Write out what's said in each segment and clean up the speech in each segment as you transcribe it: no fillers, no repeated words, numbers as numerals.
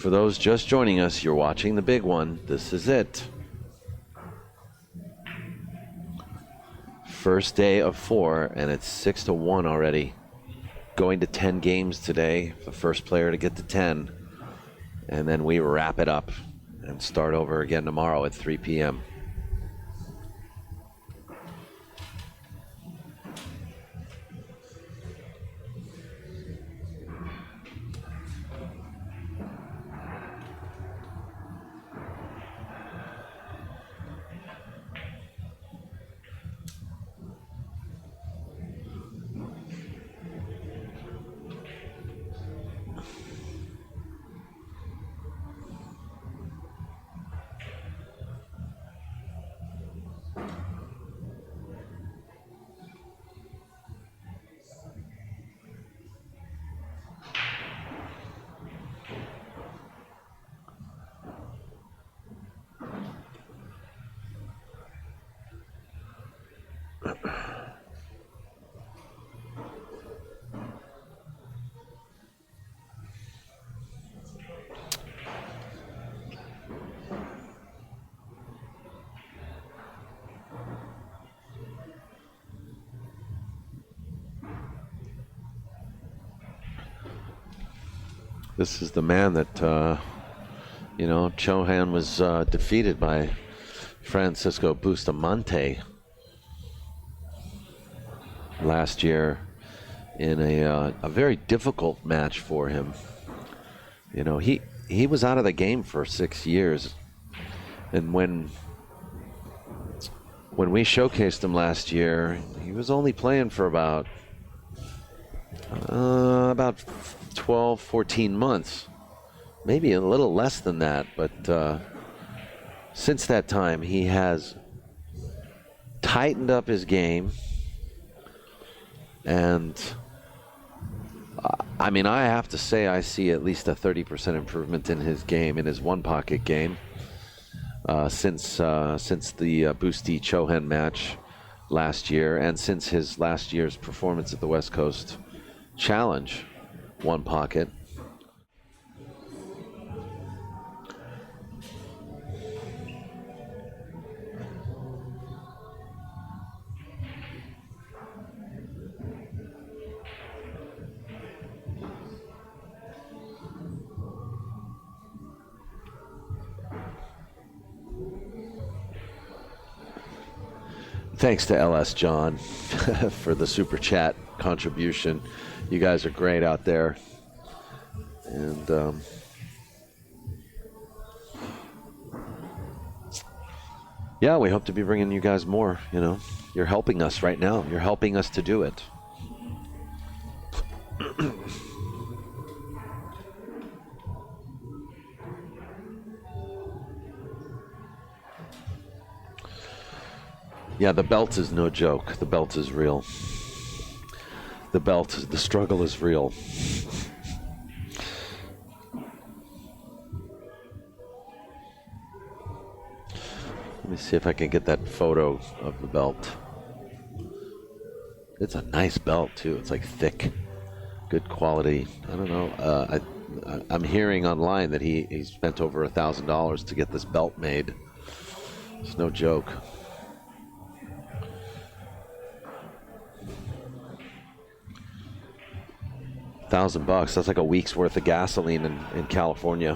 For those just joining us, you're watching the big one. This is it. First day of 4, and it's 6-1 already. Going to 10 games today. The first player to get to 10. And then we wrap it up and start over again tomorrow at 3 p.m. This is the man that, Chohan was defeated by Francisco Bustamante last year in a very difficult match for him. He was out of the game for 6 years, and when we showcased him last year, he was only playing for about 12, 14 months, maybe a little less than that. But since that time, he has tightened up his game. And I have to say, I see at least a 30% improvement in his game, in his one-pocket game, since the Busch Chohan match last year, and since his last year's performance at the West Coast Challenge one pocket. Thanks to LS John for the super chat contribution. You guys are great out there. And yeah, we hope to be bringing you guys more. You're helping us right now. You're helping us to do it. Yeah, the belt is no joke. The belt is real. The struggle is real. Let me see if I can get that photo of the belt. It's a nice belt too. It's like thick, good quality. I don't know. I'm hearing online that he spent over $1,000 to get this belt made. It's no joke. $1,000. That's like a week's worth of gasoline in California.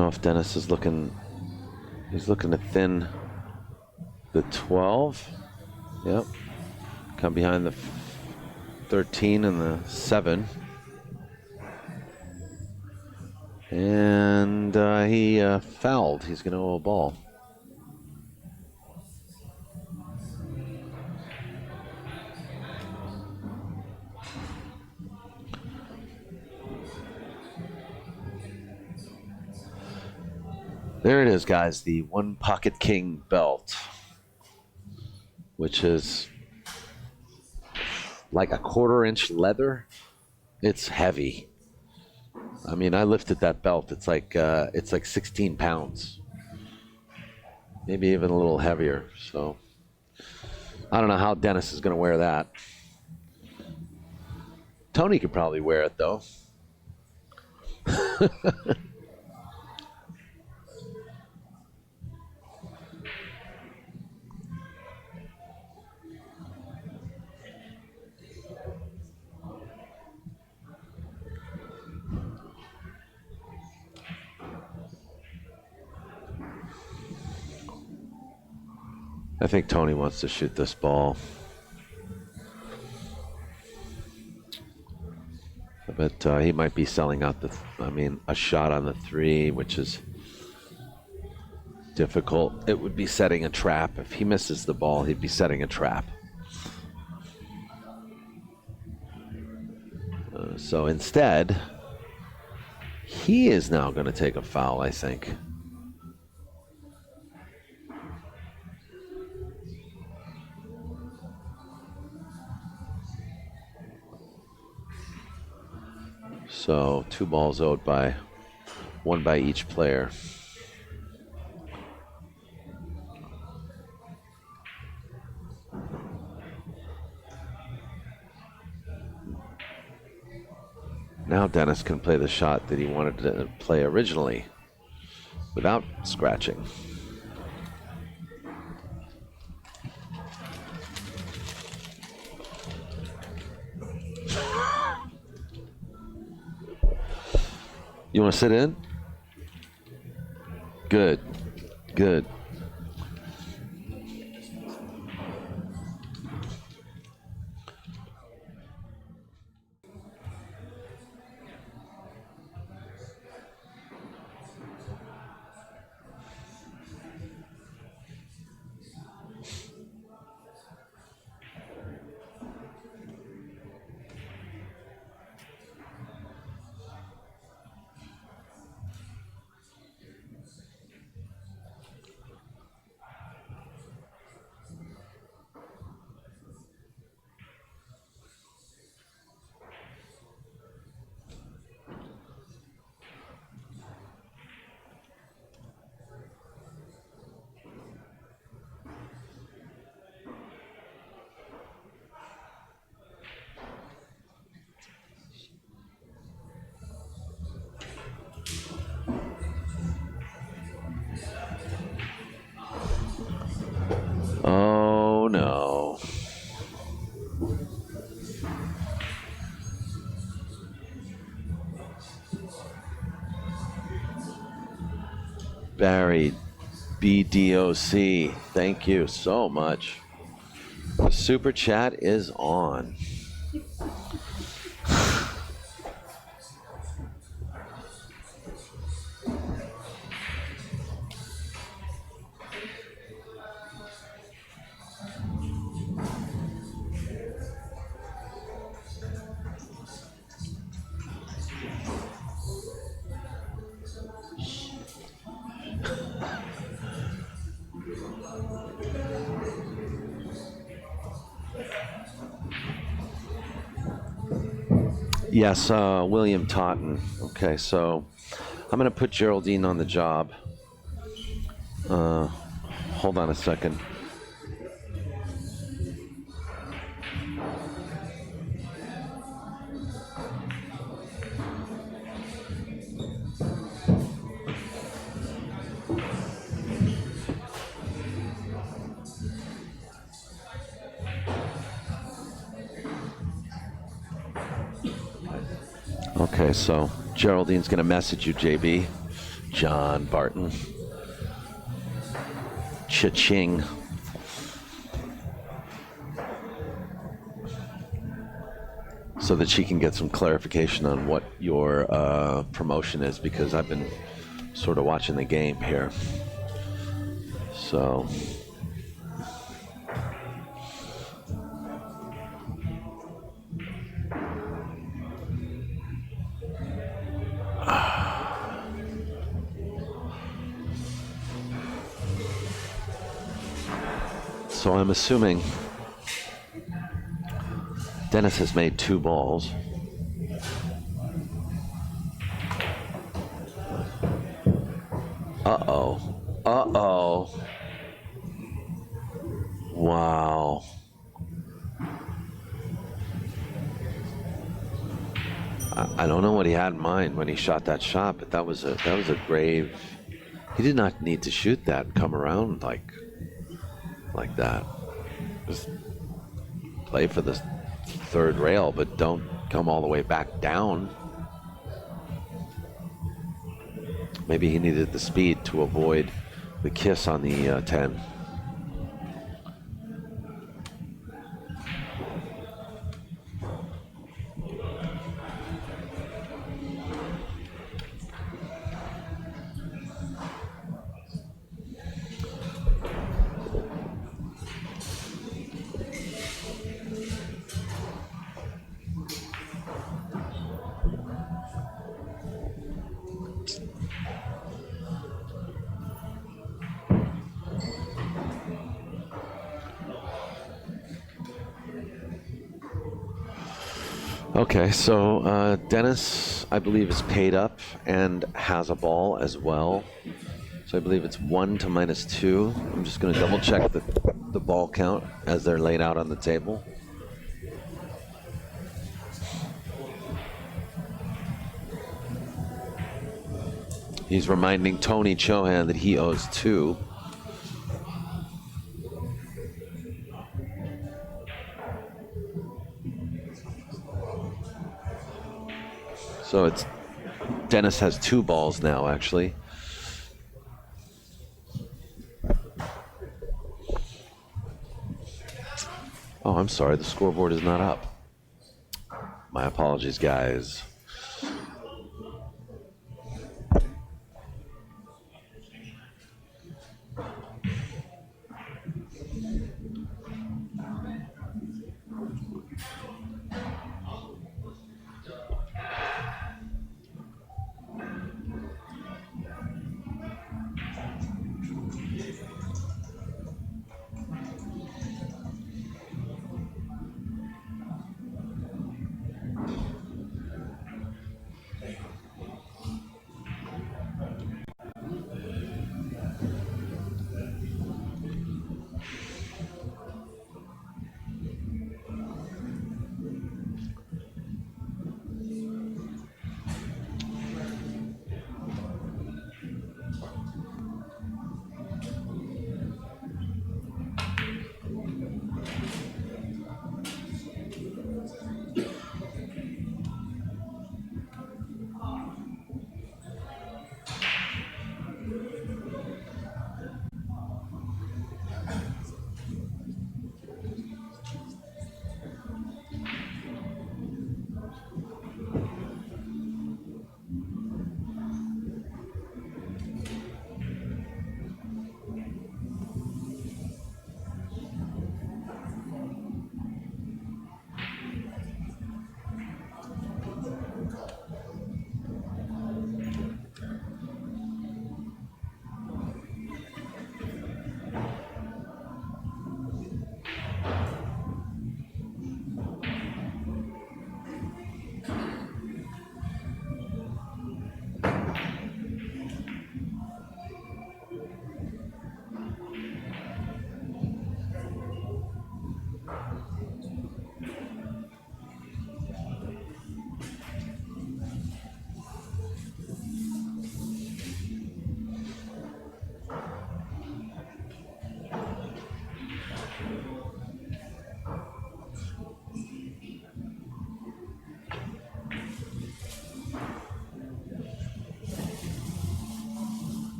know if Dennis is looking. He's looking to thin the 12. Yep. Come behind the 13 and the 7. And he fouled. He's going to owe a ball. There it is, guys. The One Pocket King belt, which is like a 1/4-inch leather. It's heavy. I mean, I lifted that belt. It's like 16 pounds, maybe even a little heavier. So I don't know how Dennis is going to wear that. Tony could probably wear it though. I think Tony wants to shoot this ball. But he might be selling out a shot on the 3, which is difficult. It would be setting a trap. If he misses the ball, he'd be setting a trap. So instead, he is now going to take a foul, I think. So 2 balls owed by 1 by each player. Now Dennis can play the shot that he wanted to play originally without scratching. You want to sit in? Good. Good. Oh, no. Barry, BDOC, thank you so much. The super chat is on. Yes, William Totten. Okay, so I'm going to put Geraldine on the job. Hold on a second. Okay, so Geraldine's going to message you, JB. John Barton. Cha-ching. So that she can get some clarification on what your promotion is, because I've been sort of watching the game here. So so I'm assuming Dennis has made 2 balls. Uh-oh. Uh-oh. Wow. I don't know what he had in mind when he shot that shot, but that was a grave. He did not need to shoot that and come around like that. Just play for the 3rd rail, but don't come all the way back down. Maybe he needed the speed to avoid the kiss on the 10. Okay, so Dennis, I believe, is paid up and has a ball as well. So I believe it's 1 to -2. I'm just going to double check the ball count as they're laid out on the table. He's reminding Tony Chohan that he owes 2. So it's Dennis has 2 balls now, actually. Oh, I'm sorry, the scoreboard is not up. My apologies, guys.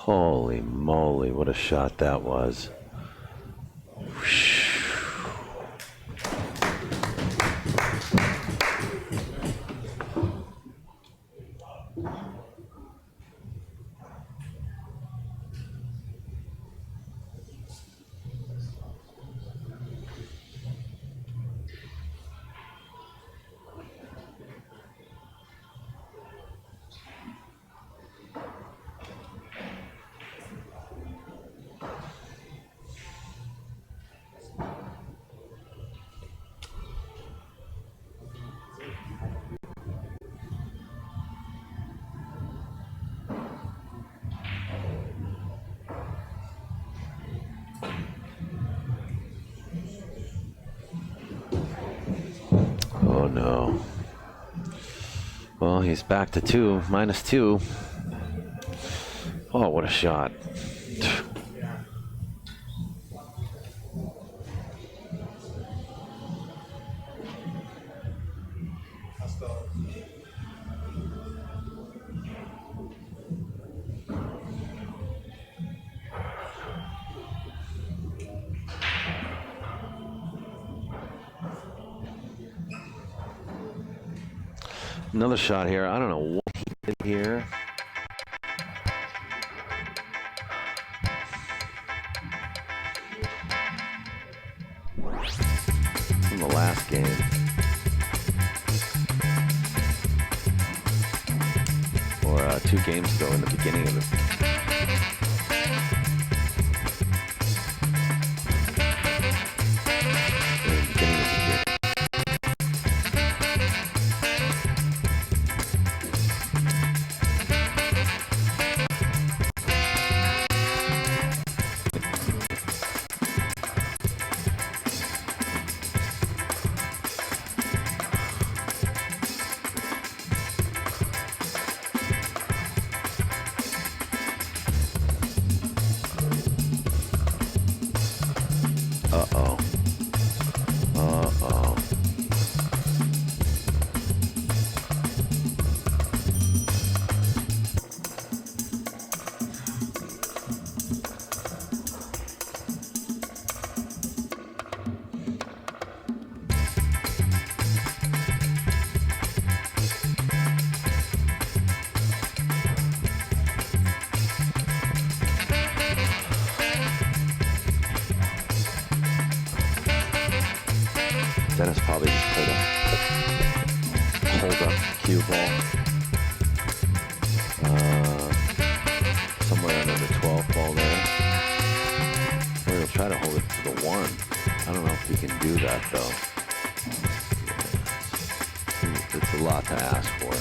Holy moly, what a shot that was. Oh no. Well, he's back to two, -2. Oh, what a shot. Another shot here. I don't know what he did here. In the last game. Or 2 games ago in the beginning of the Dennis probably just played a hold-up cue ball. Somewhere under the 12 ball there. Or he'll try to hold it to the 1. I don't know if he can do that, though. It's a lot to ask for.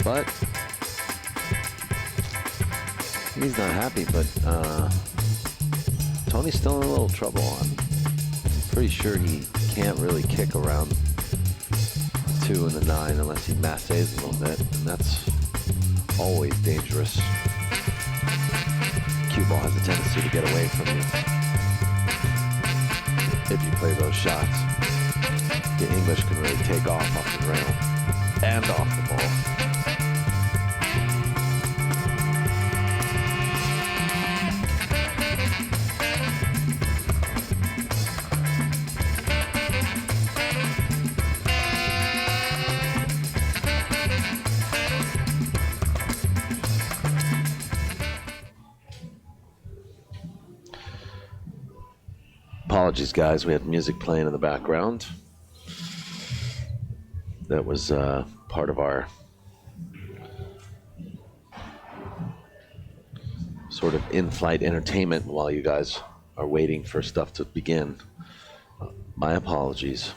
But he's not happy, but Tony's still in a little trouble. I'm pretty sure he can't really kick around the 2 and the 9 unless he massays a little bit, and that's always dangerous. Cue ball has a tendency to get away from you if you play those shots. The English can really take off the rail and off the ball. Apologies, guys. We had music playing in the background. That was part of our sort of in-flight entertainment while you guys are waiting for stuff to begin. My apologies.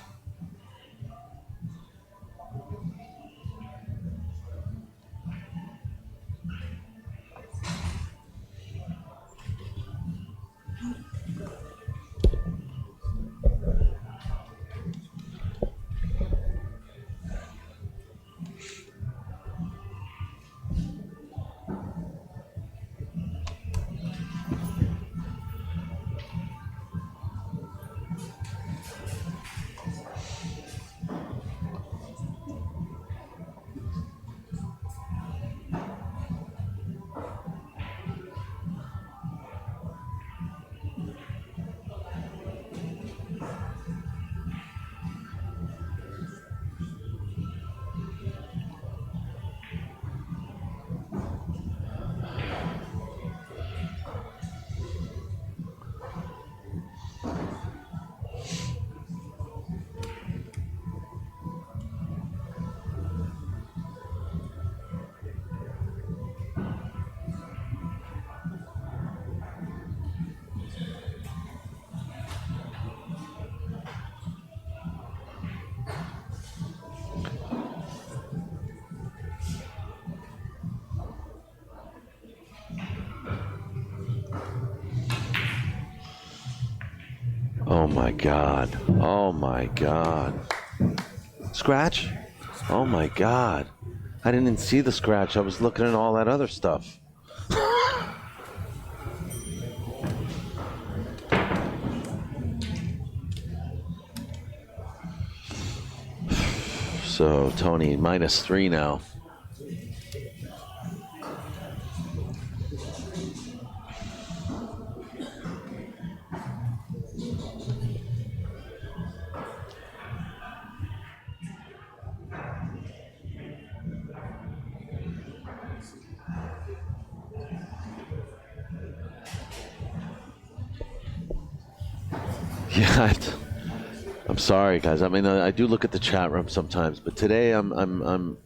Oh my God. Oh my God. Scratch? Oh my God. I didn't even see the scratch. I was looking at all that other stuff. So Tony -3 now. Yeah, I'm sorry, guys. I mean, I do look at the chat room sometimes, but today I'm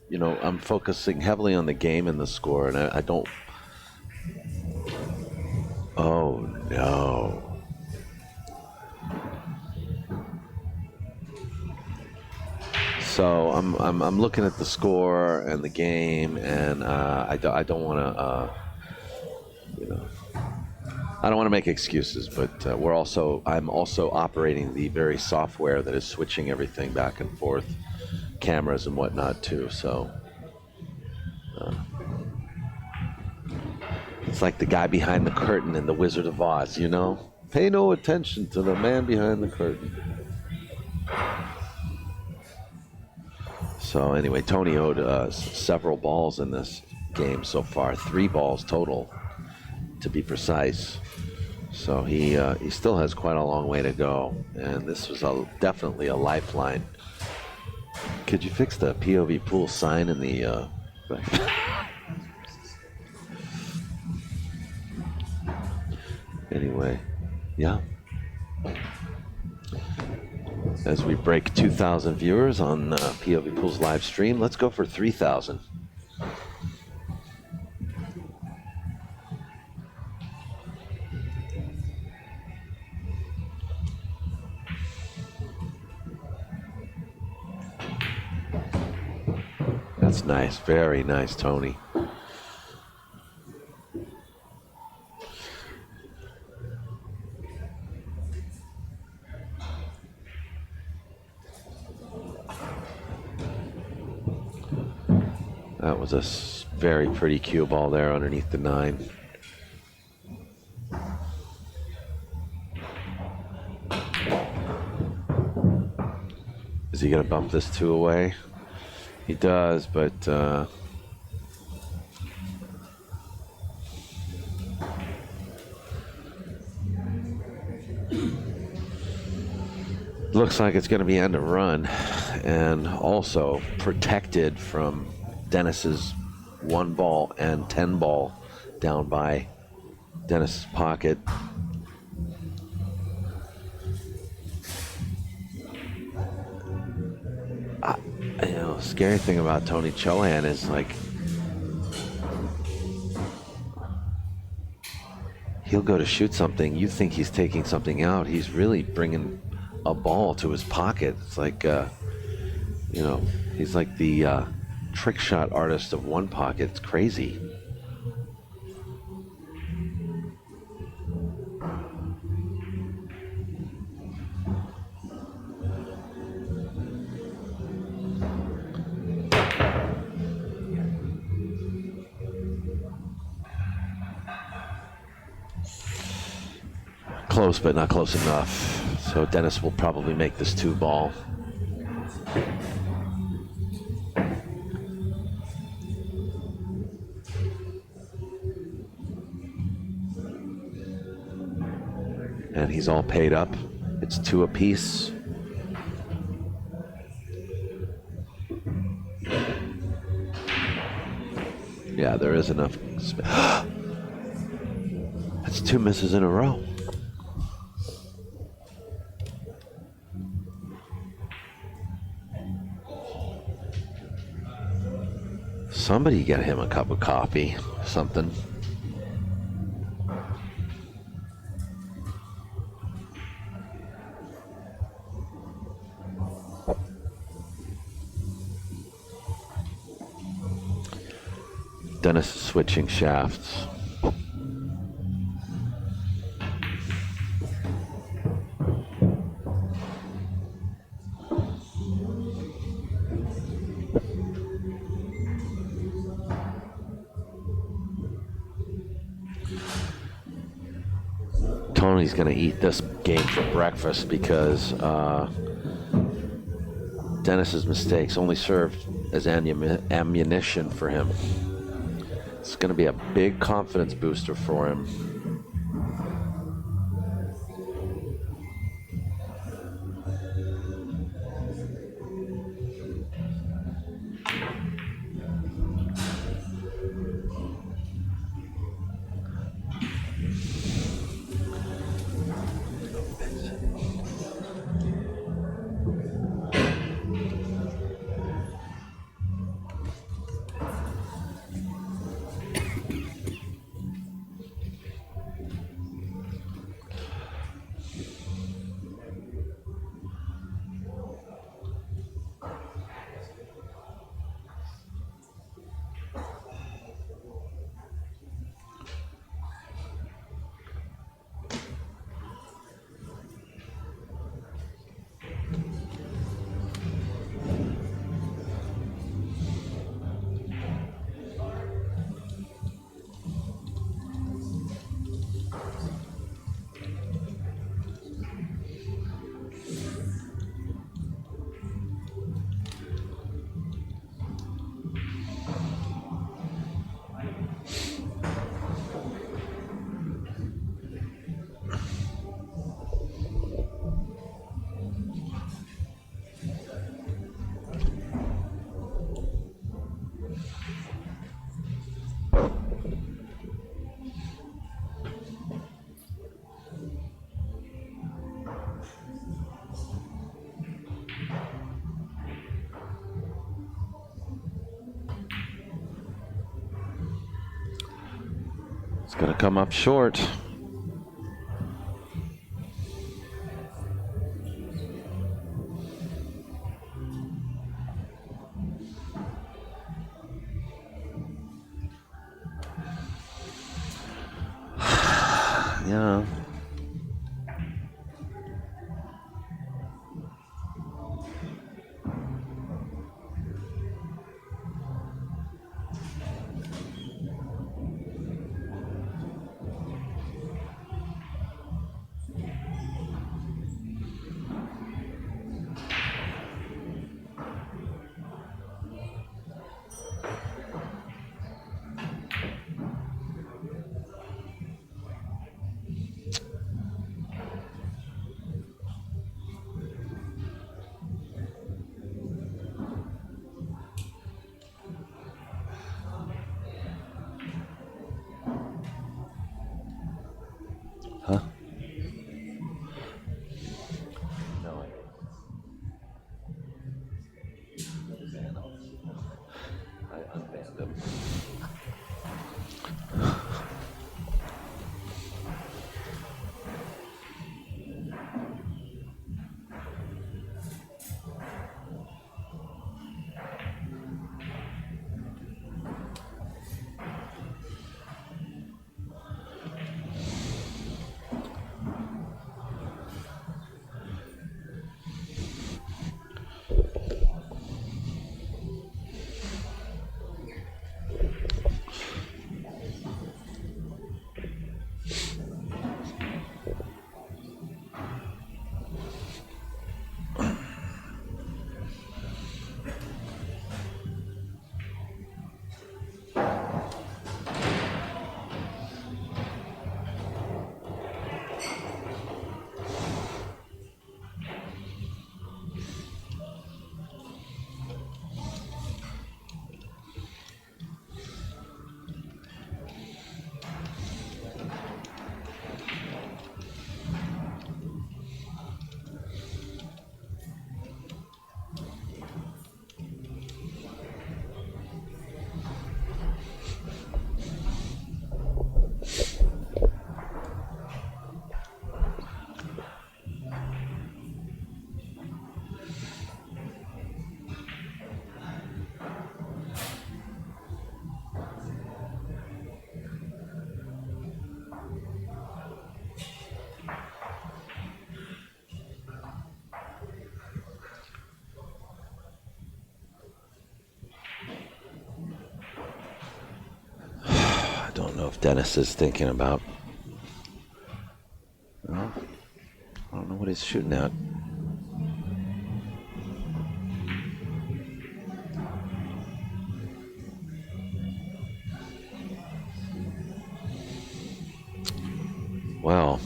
focusing heavily on the game and the score, and I don't. Oh no. So I'm looking at the score and the game, and I don't want to, I don't want to make excuses, but I'm also operating the very software that is switching everything back and forth, cameras and whatnot too. So it's like the guy behind the curtain in The Wizard of Oz, Pay no attention to the man behind the curtain. So anyway, Tony owed several balls in this game so far, 3 balls total, to be precise. So he still has quite a long way to go, and this was definitely a lifeline. Could you fix the POVPOOL sign in the? Anyway, yeah. As we break 2,000 viewers on POVPOOL's live stream, let's go for 3,000. That's nice, very nice, Tony. That was a very pretty cue ball there underneath the 9. Is he going to bump this 2 away? He does, but looks like it's going to be end of run, and also protected from Dennis's 1 ball and 10 ball down by Dennis's pocket. Scary thing about Tony Chohan is, like, he'll go to shoot something, you think he's taking something out, he's really bringing a ball to his pocket. It's like, he's like the trick shot artist of one pocket. It's crazy. Close, but not close enough. So Dennis will probably make this 2 ball. And he's all paid up. It's 2 apiece. Yeah, there is enough. That's 2 misses in a row. Somebody get him a cup of coffee, something. Dennis is switching shafts. he's going to eat this game for breakfast because Dennis's mistakes only served as ammunition for him. It's going to be a big confidence booster for him. It's going to come up short. Yeah. Huh? No, I unbanned him. I don't know if Dennis is thinking about. Oh, don't know what he's shooting at. Wow.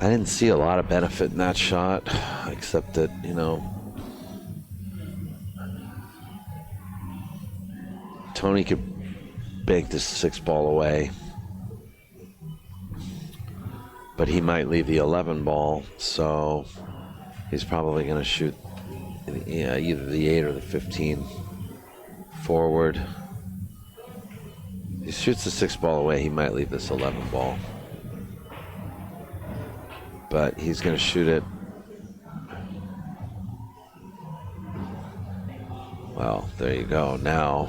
I didn't see a lot of benefit in that shot, except that, you know, Tony could bake this 6-ball away, but he might leave the 11 ball, so he's probably going to shoot either the 8 or the 15 forward. If he shoots the 6-ball away, he might leave this 11 ball. But he's going to shoot it. Well, there you go. Now,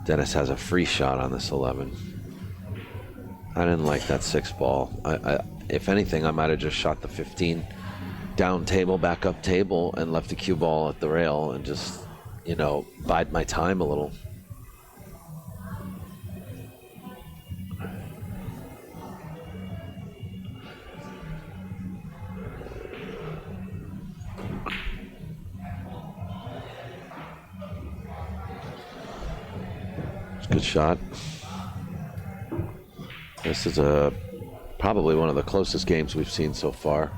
Dennis has a free shot on this 11. I didn't like that 6-ball. If anything, I might have just shot the 15 down table, back up table, and left the cue ball at the rail and just, you know, bide my time a little. Good shot. This is probably one of the closest games we've seen so far.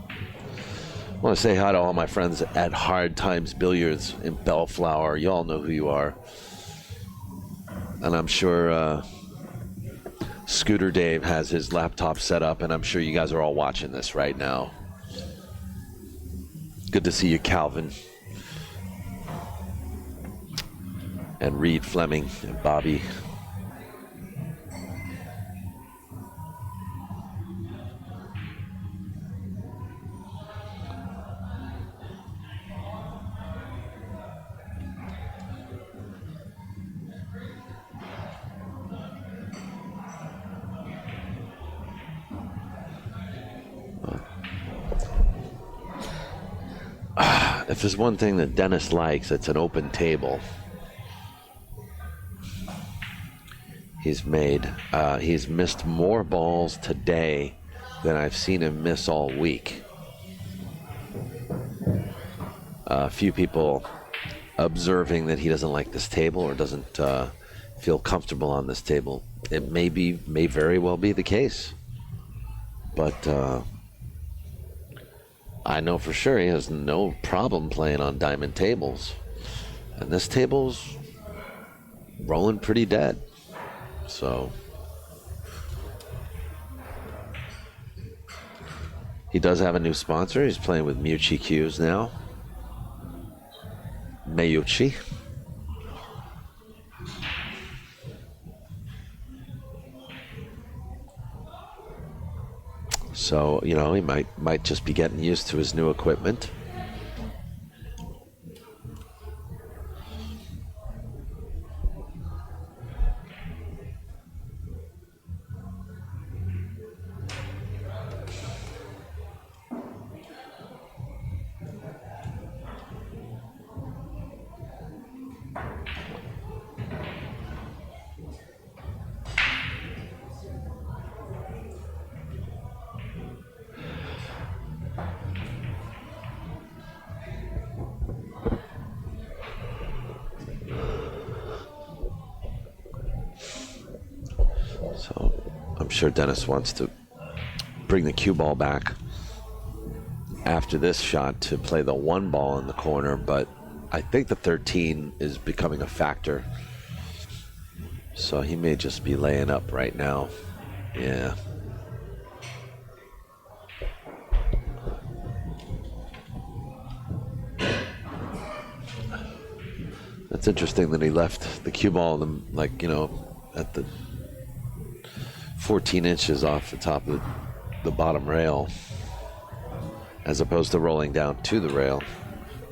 I want to say hi to all my friends at Hard Times Billiards in Bellflower. You all know who you are. And I'm sure Scooter Dave has his laptop set up, and I'm sure you guys are all watching this right now. Good to see you, Calvin. And Reed Fleming and Bobby. If there's one thing that Dennis likes, it's an open table. He's missed more balls today than I've seen him miss all week. A few people observing that he doesn't like this table or doesn't feel comfortable on this table. It may very well be the case. But I know for sure he has no problem playing on diamond tables. And this table's rolling pretty dead. So he does have a new sponsor. He's playing with Mucci Cues now. Mayuchi. So, you know, he might just be getting used to his new equipment. So I'm sure Dennis wants to bring the cue ball back after this shot to play the 1 ball in the corner, but I think the 13 is becoming a factor. So he may just be laying up right now. Yeah. That's interesting that he left the cue ball, like, you know, at the 14 inches off the top of the bottom rail, as opposed to rolling down to the rail.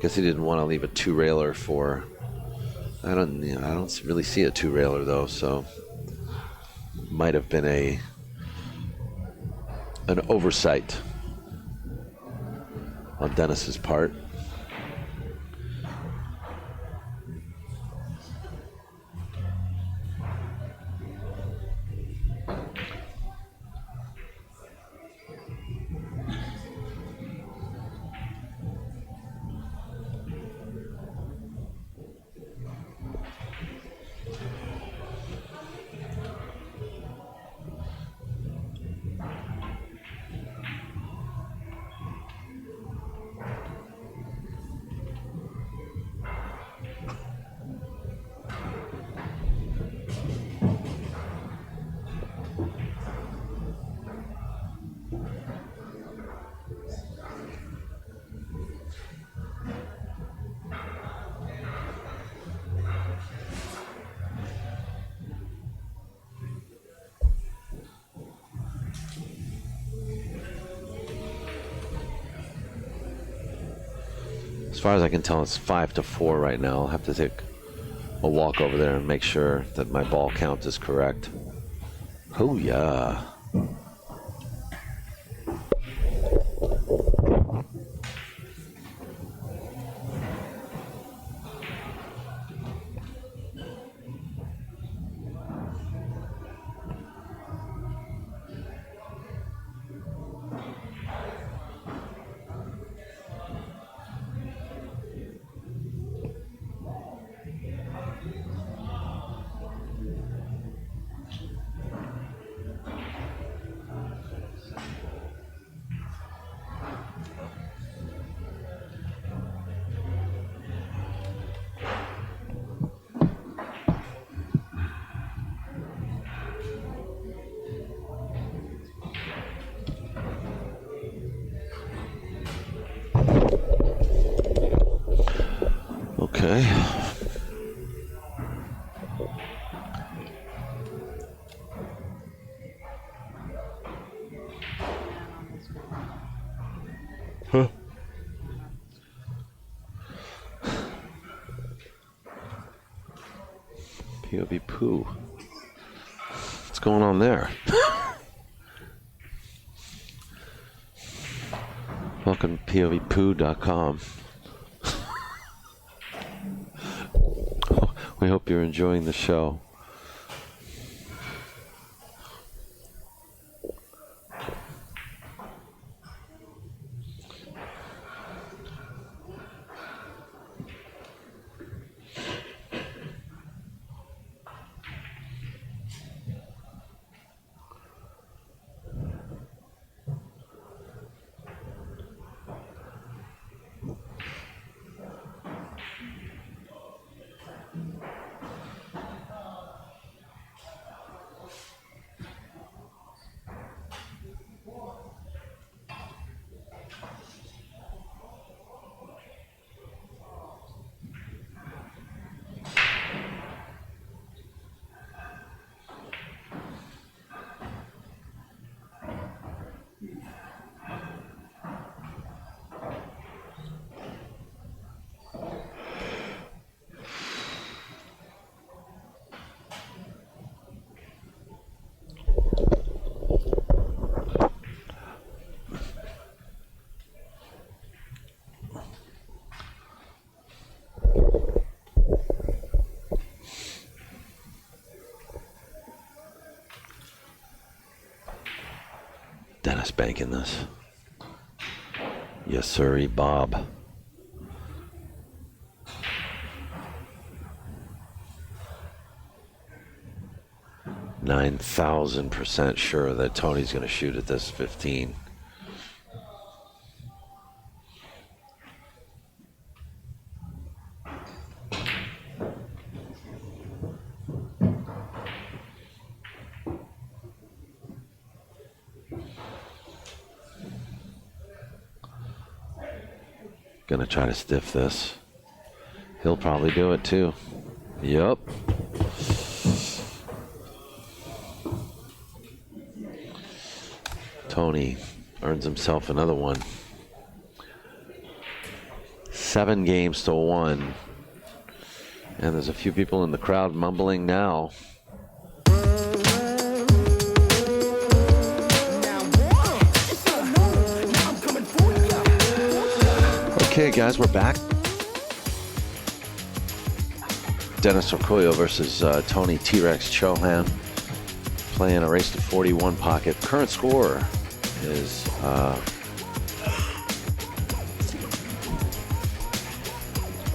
Guess he didn't want to leave a 2-railer for. I don't really see a 2-railer though, so might have been an oversight on Dennis's part. As far as I can tell, it's 5-4 right now. I'll have to take a walk over there and make sure that my ball count is correct. Oh, yeah. Okay. Huh. POVPOOL. What's going on there? Welcome to POVPOOL.com. We hope you're enjoying the show. Dennis banking this. Yes, sirree, Bob. %9,000% sure that Tony's going to shoot at this 15. Gonna try to stiff this. He'll probably do it too. Yup. Tony earns himself another one. 7 games to 1. And there's a few people in the crowd mumbling now. Okay, guys, we're back. Dennis Orcollo versus Tony T-Rex Chohan, playing a race to 41 pocket. Current score is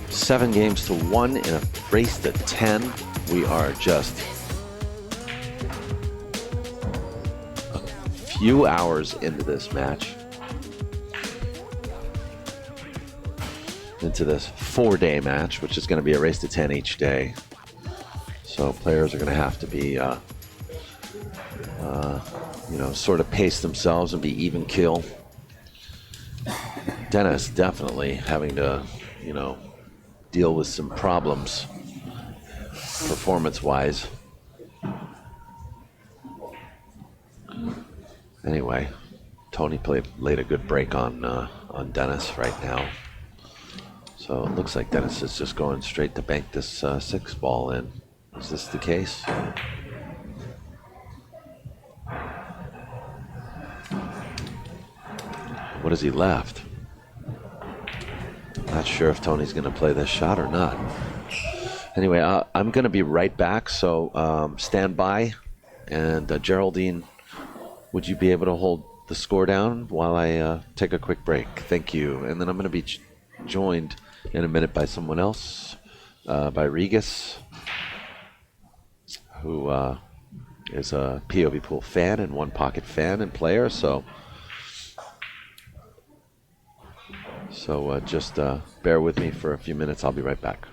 7-1 in a race to 10. We are just a few hours into this match, into this 4-day match, which is going to be a race to 10 each day. So players are going to have to be, sort of pace themselves and be even kill. Dennis definitely having to, deal with some problems performance-wise. Anyway, Tony laid a good break on Dennis right now. So it looks like Dennis is just going straight to bank this 6 ball in. Is this the case? What has he left? Not sure if Tony's going to play this shot or not. Anyway, I'm going to be right back, so stand by. And Geraldine, would you be able to hold the score down while I take a quick break? Thank you. And then I'm going to be joined in a minute by someone else, by Regas, who is a POVPOOL fan and One Pocket fan and player. So just bear with me for a few minutes. I'll be right back.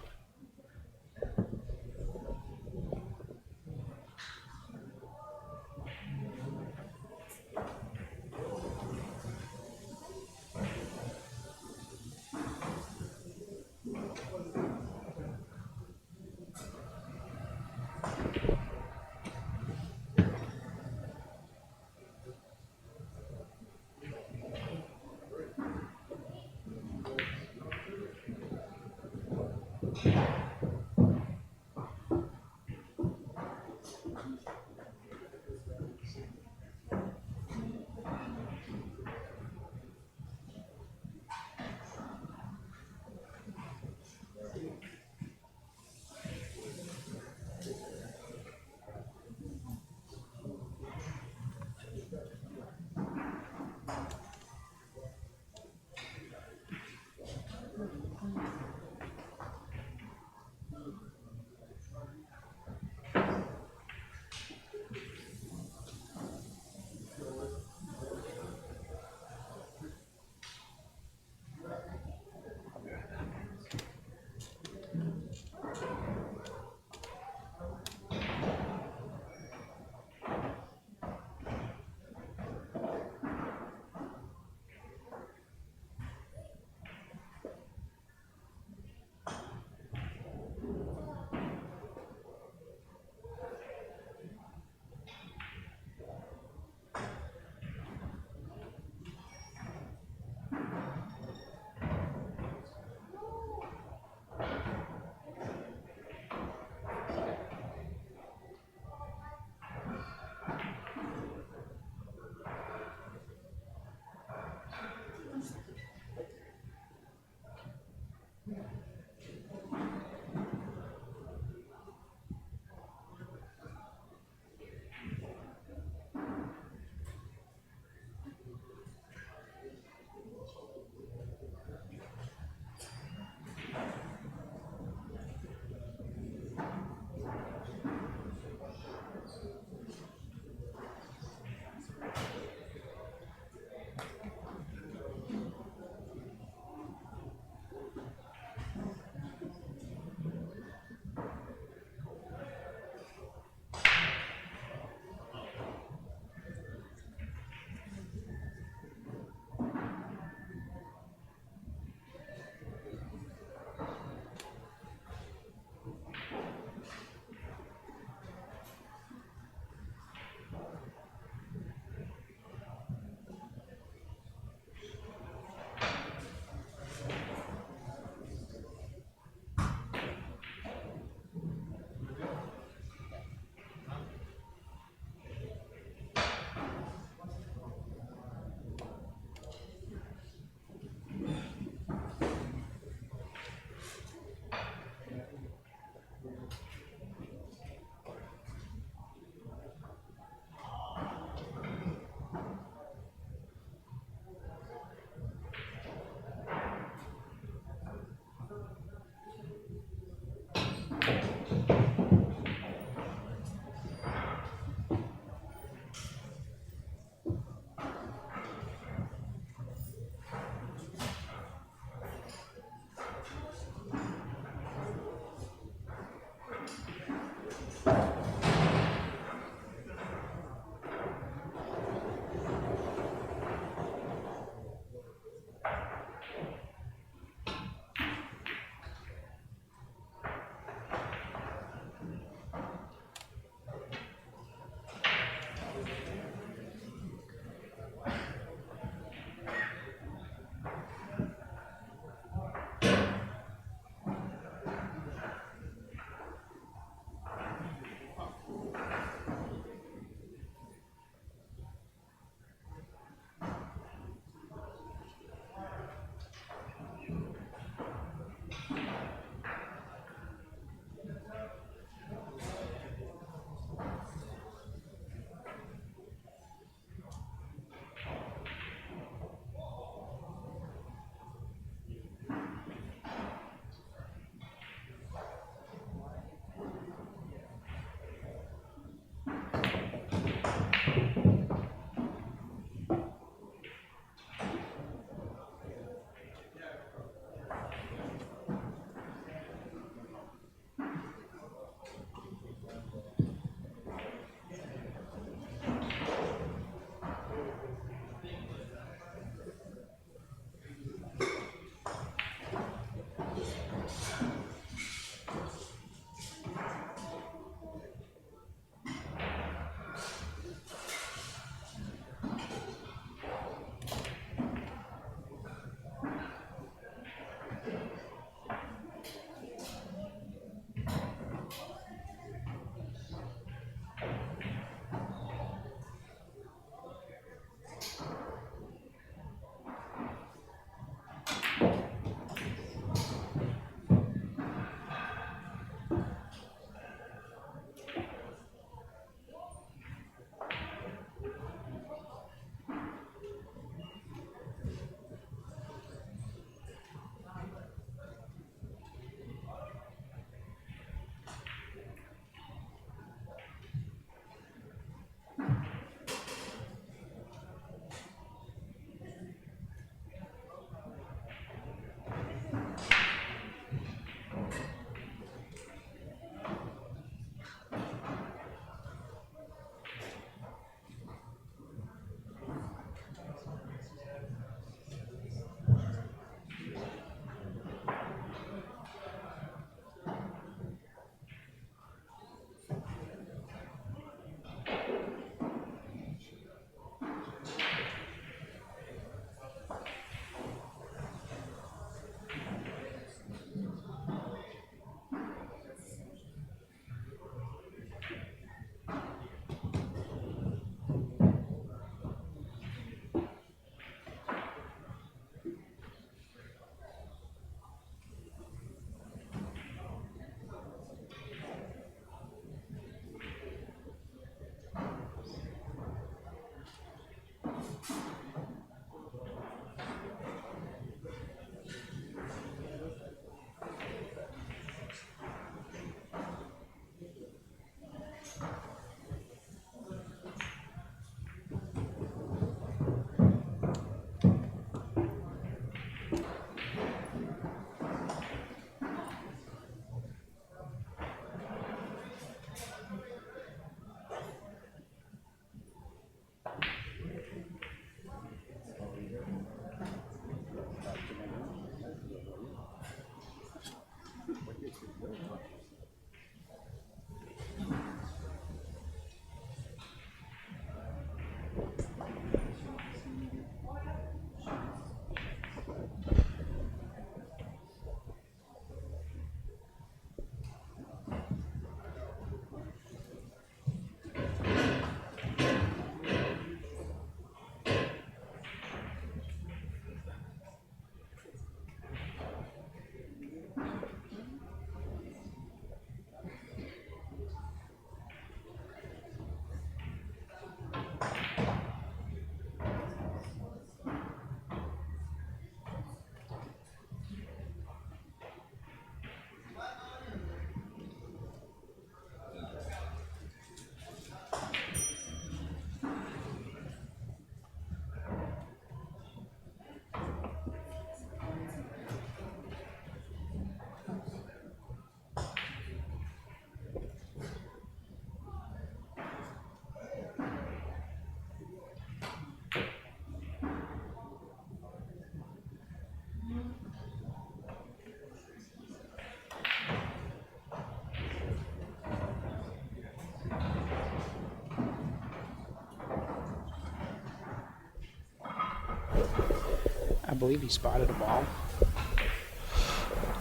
I believe he spotted a ball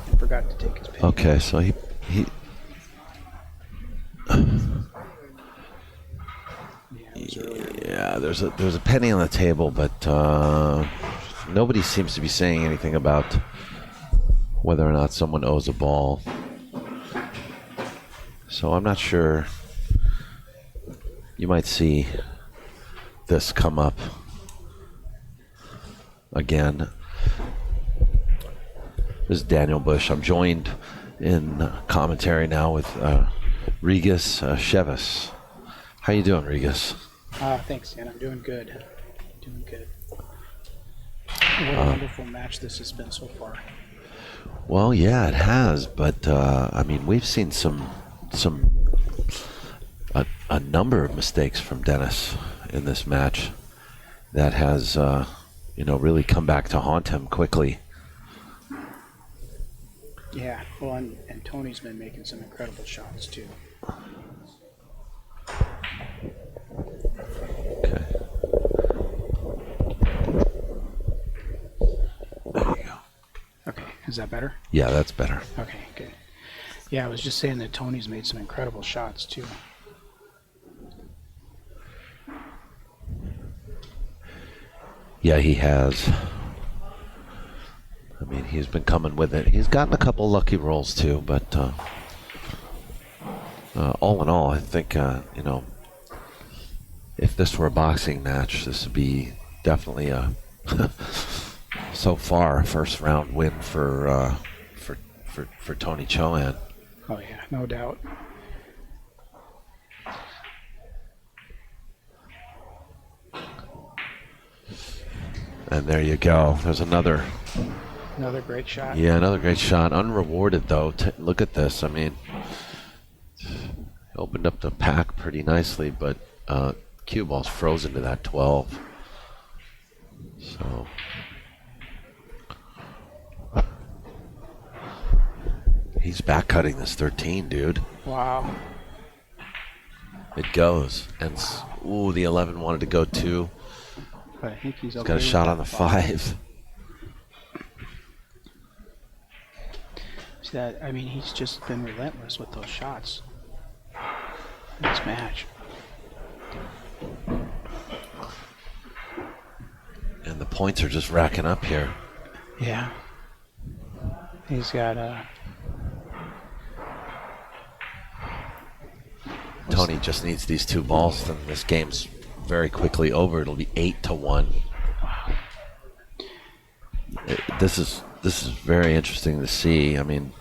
and forgot to take his penny. Okay, so he yeah, there's a penny on the table, but nobody seems to be saying anything about whether or not someone owes a ball. So I'm not sure. You might see this come up again. This is Daniel Busch. I'm joined in commentary now with Regas Chefas. How you doing, Regas? Thanks, Dan. I'm doing good. Doing good. What a wonderful match this has been so far. Well, yeah, it has, but I mean, we've seen a number of mistakes from Dennis in this match that has really come back to haunt him quickly. Yeah, well, and Tony's been making some incredible shots too. Okay. There you go. Okay, is that better? Yeah, that's better. Okay, good. Yeah, I was just saying that Tony's made some incredible shots too. Yeah, he has. I mean, he's been coming with it. He's gotten a couple lucky rolls too, but all in all, I think if this were a boxing match, this would be definitely a so far first round win for Tony Chohan. Oh yeah, no doubt. And there you go. There's another great shot. Yeah, another great shot. Unrewarded, though. Look at this. I mean, opened up the pack pretty nicely, but cue ball's frozen to that 12. So he's back cutting this 13, dude. Wow. It goes. And ooh, the 11 wanted to go too. But I think he's okay. Got a shot on the 5. See that? I mean, he's just been relentless with those shots in this match. And the points are just racking up here. Yeah. He's got Tony just needs these 2 balls, and this game's very quickly over. It'll be 8-1. Wow. This is very interesting to see. I mean,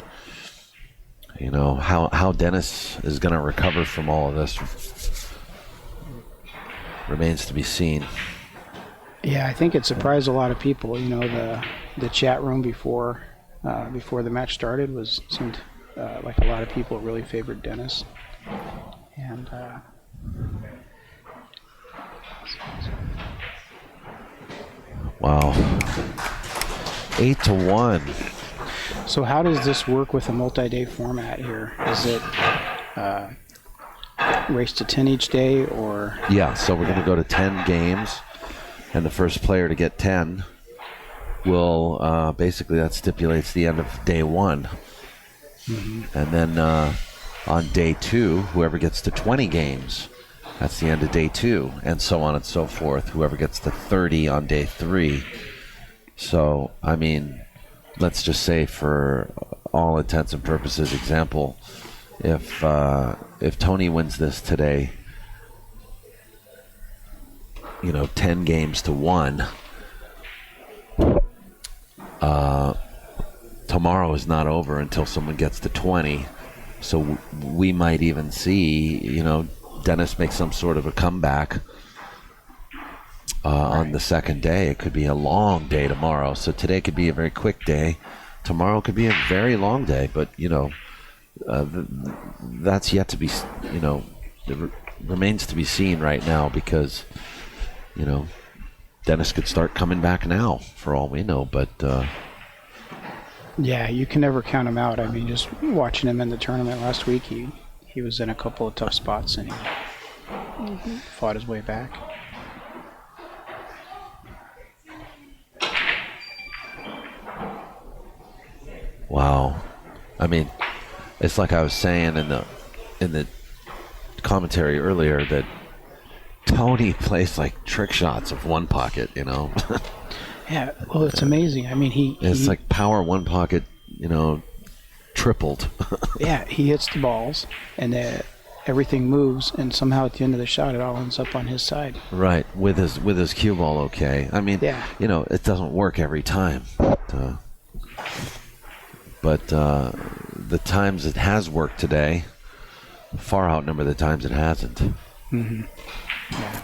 how Dennis is going to recover from all of this remains to be seen. Yeah, I think it surprised a lot of people. The chat room before the match started seemed like a lot of people really favored Dennis, and wow, 8-1. So how does this work with a multi-day format here? Is it race to 10 each day, or? Yeah, so we're going to go to 10 games, and the first player to get 10 will basically, that stipulates the end of day 1. Mm-hmm. And then on day 2, whoever gets to 20 games, that's the end of day 2, and so on and so forth. Whoever gets to 30 on day 3. So, I mean, let's just say for all intents and purposes, example, if Tony wins this today, 10 games to 1, tomorrow is not over until someone gets to 20. So we might even see, Dennis make some sort of a comeback on the second day. It could be a long day tomorrow. So today could be a very quick day. Tomorrow could be a very long day. But, that's yet to be, it remains to be seen right now because, Dennis could start coming back now for all we know. But yeah, you can never count him out. I mean, just watching him in the tournament last week, he was in a couple of tough spots and he fought his way back. Wow. I mean, it's like I was saying in the commentary earlier that Tony plays like trick shots of one pocket, you know. Yeah, well, it's amazing. I mean, it's like power one pocket, you know, tripled. Yeah, he hits the balls, and everything moves, and somehow at the end of the shot, it all ends up on his side. Right, with his cue ball, okay. I mean, yeah. You know, it doesn't work every time, but the times it has worked today far outnumber the times it hasn't. Mm-hmm. Yeah.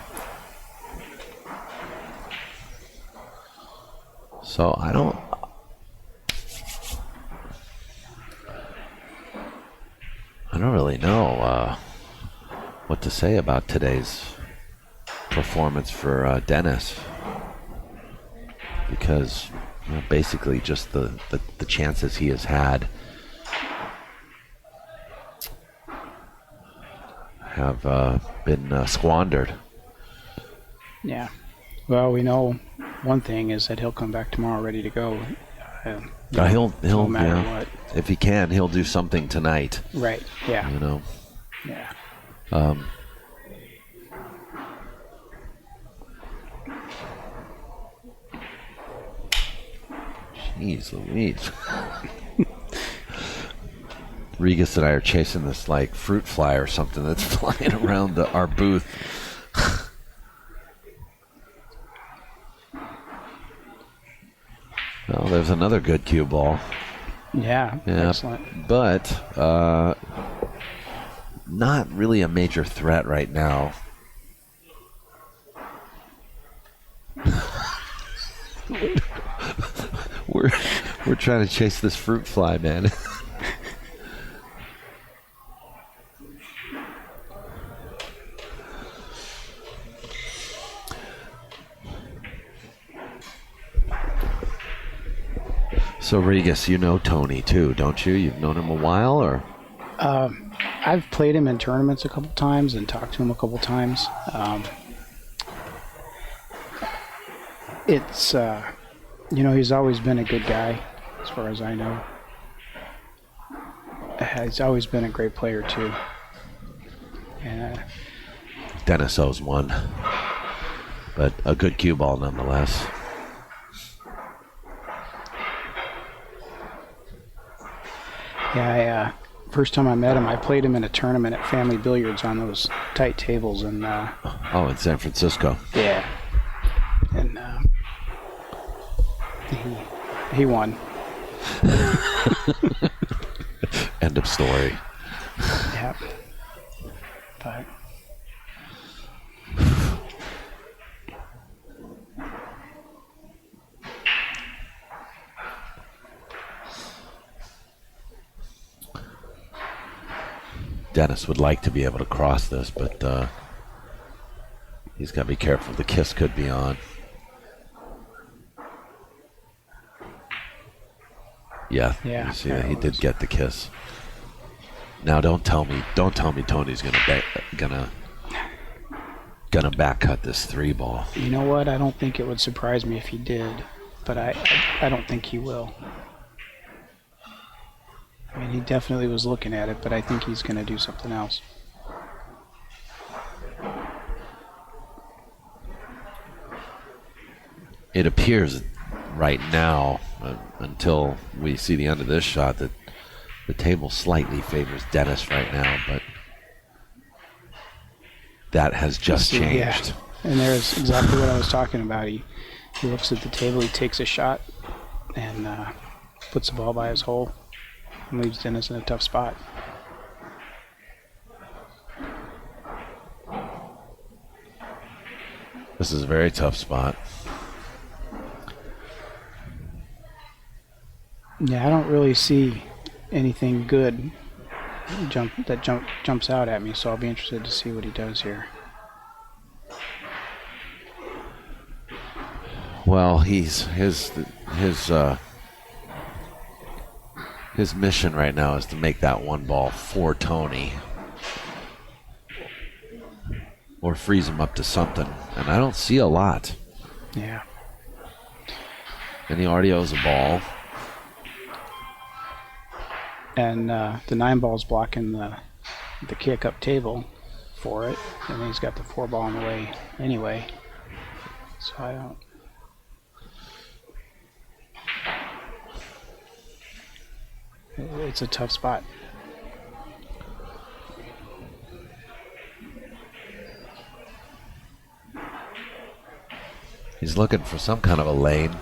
So I don't really know what to say about today's performance for Dennis, because basically just the chances he has had have been squandered. Yeah. Well, we know one thing is that he'll come back tomorrow ready to go. He'll no matter what. If he can, he'll do something tonight. Right. Yeah. You know. Yeah. Jeez Louise. Regas and I are chasing this like fruit fly or something that's flying around our booth. Well, there's another good cue ball. Yeah, excellent. But not really a major threat right now. We're trying to chase this fruit fly, man. So Regas, you know Tony too, don't you? You've known him a while, or? I've played him in tournaments a couple times and talked to him a couple times. It's he's always been a good guy, as far as I know. He's always been a great player too. And Dennis owes one, but a good cue ball nonetheless. Yeah, first time I met him, I played him in a tournament at Family Billiards on those tight tables, and in San Francisco. Yeah, and he won. End of story. Yeah, but. Dennis would like to be able to cross this, but he's got to be careful. The kiss could be on. Yeah. You see that he did get the kiss. Now don't tell me Tony's gonna back cut this 3-ball. You know what? I don't think it would surprise me if he did, but I don't think he will. I mean, he definitely was looking at it, but I think he's going to do something else. It appears right now, until we see the end of this shot, that the table slightly favors Dennis right now, but that has just changed. Yeah. And there's exactly what I was talking about. He looks at the table, he takes a shot, and puts the ball by his hole. And leaves Dennis in a tough spot. This is a very tough spot. Yeah, I don't really see anything good jumps out at me, so I'll be interested to see what he does here. Well, his mission right now is to make that 1 ball for Tony, or freeze him up to something, and I don't see a lot. Yeah. And he already owes a ball. and the 9-ball's blocking the kick up table for it, and then he's got the 4-ball in the way anyway. So I don't. It's a tough spot. He's looking for some kind of a lane.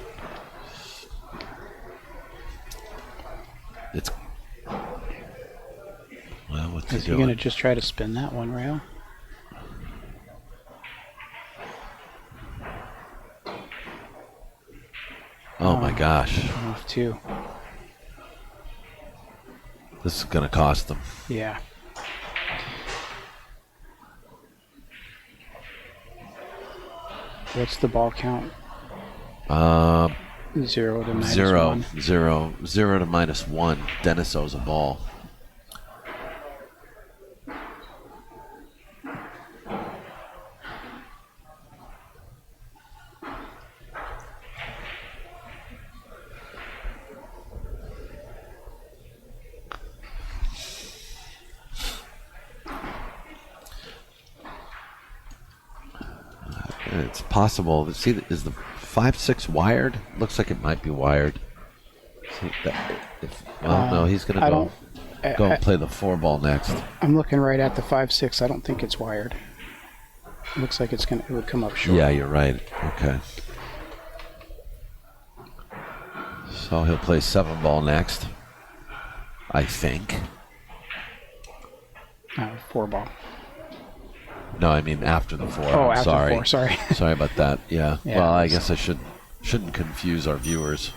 It's well, what's he doing? Is he going to just try to spin that one rail? Oh my gosh! Off 2. This is going to cost them. Yeah. What's the ball count? 0 to minus 1. 0 to -1. Dennis owes a ball. It's possible. See, is the 5-6 wired? Looks like it might be wired. See, no, he's going to go and play the 4-ball next. I'm looking right at the 5-6. I don't think it's wired. It looks like it would come up short. Yeah, you're right. Okay. So he'll play 7-ball next, I think. 4-ball. No, I mean after the 4. Oh, I'm after sorry. 4. Sorry. Sorry about that. Yeah. Yeah, well, I guess I shouldn't confuse our viewers.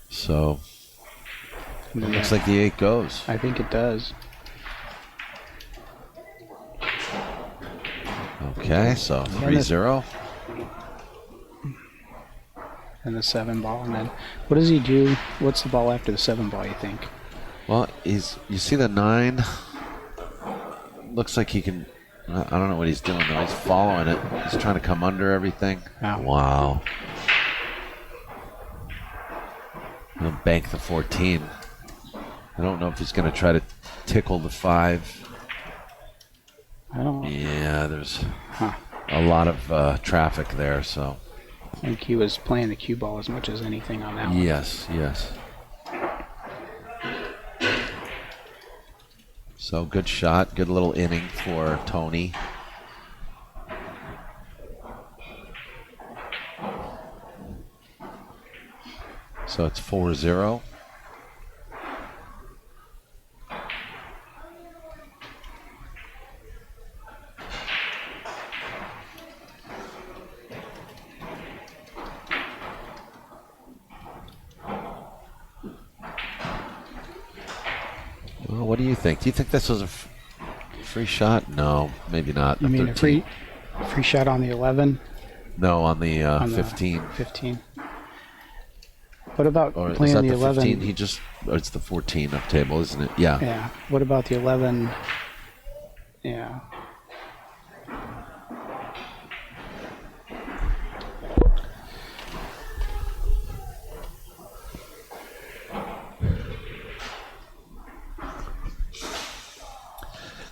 So it looks like the 8 goes. I think it does. Okay, so 3-0. And the 7-ball, and then what does he do? What's the ball after the 7-ball? You think? Well, you see the 9. Looks like he can. I don't know what he's doing though. He's following it. He's trying to come under everything. Oh. Wow. He'll bank the 14. I don't know if he's going to try to tickle the 5. I don't. Yeah, there's a lot of traffic there, so. I think he was playing the cue ball as much as anything on that one. Yes, yes. So good shot, good little inning for Tony. So it's 4-0. Well, what do you think? Do you think this was a free shot? No, maybe not. You mean 13. a free shot on the 11? No, on the 15. 15. What about or playing is that the 11? 15? It's the 14 up table, isn't it? Yeah. Yeah. What about the 11? Yeah.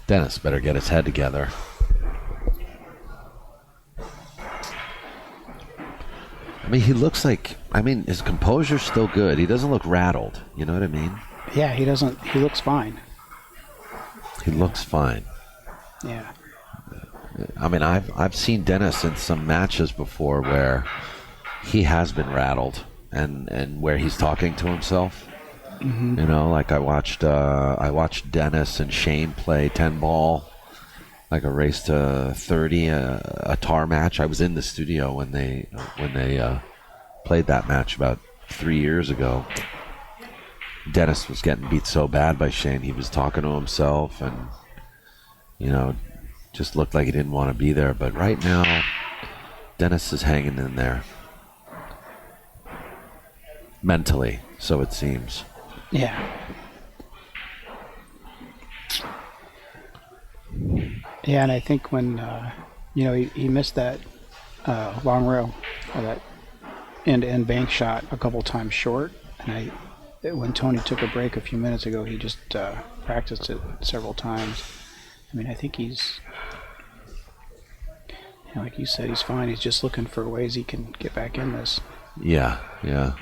Dennis better get his head together. I mean, he looks like, his composure's still good. He doesn't look rattled. You know what I mean? Yeah, he doesn't. He looks fine. He looks fine. Yeah. I mean, I've seen Dennis in some matches before where he has been rattled and where he's talking to himself. Mm-hmm. You know, like I watched Dennis and Shane play 10-ball, like a race to 30, a tar match. I was in the studio when they played that match about 3 years ago. Dennis was getting beat so bad by Shane, he was talking to himself and, just looked like he didn't want to be there. But right now, Dennis is hanging in there. Mentally, so it seems. Yeah. Yeah, and I think when, he missed that long rail, or that end-to-end bank shot a couple times short, and I when Tony took a break a few minutes ago, he just practiced it several times. I mean, I think he's, like you said, he's fine. He's just looking for ways he can get back in this. Yeah, yeah.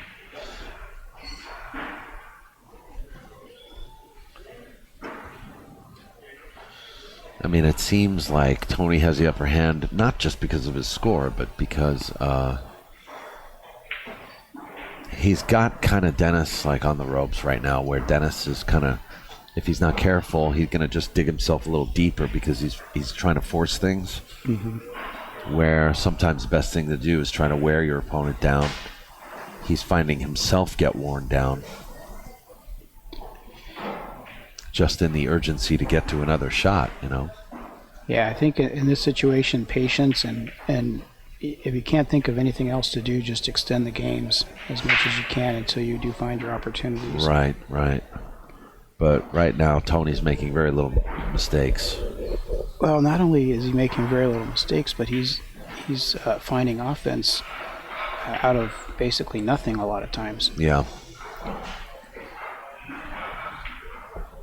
I mean, it seems like Tony has the upper hand, not just because of his score, but because he's got kind of Dennis like on the ropes right now, where Dennis is kind of, if he's not careful, he's going to just dig himself a little deeper because he's trying to force things. Mm-hmm. Where sometimes the best thing to do is try to wear your opponent down. He's finding himself get worn down just in the urgency to get to another shot, Yeah, I think in this situation, patience and if you can't think of anything else to do, just extend the games as much as you can until you do find your opportunities. Right. But right now, Tony's making very little mistakes. Well, not only is he making very little mistakes, but he's finding offense out of basically nothing a lot of times. Yeah.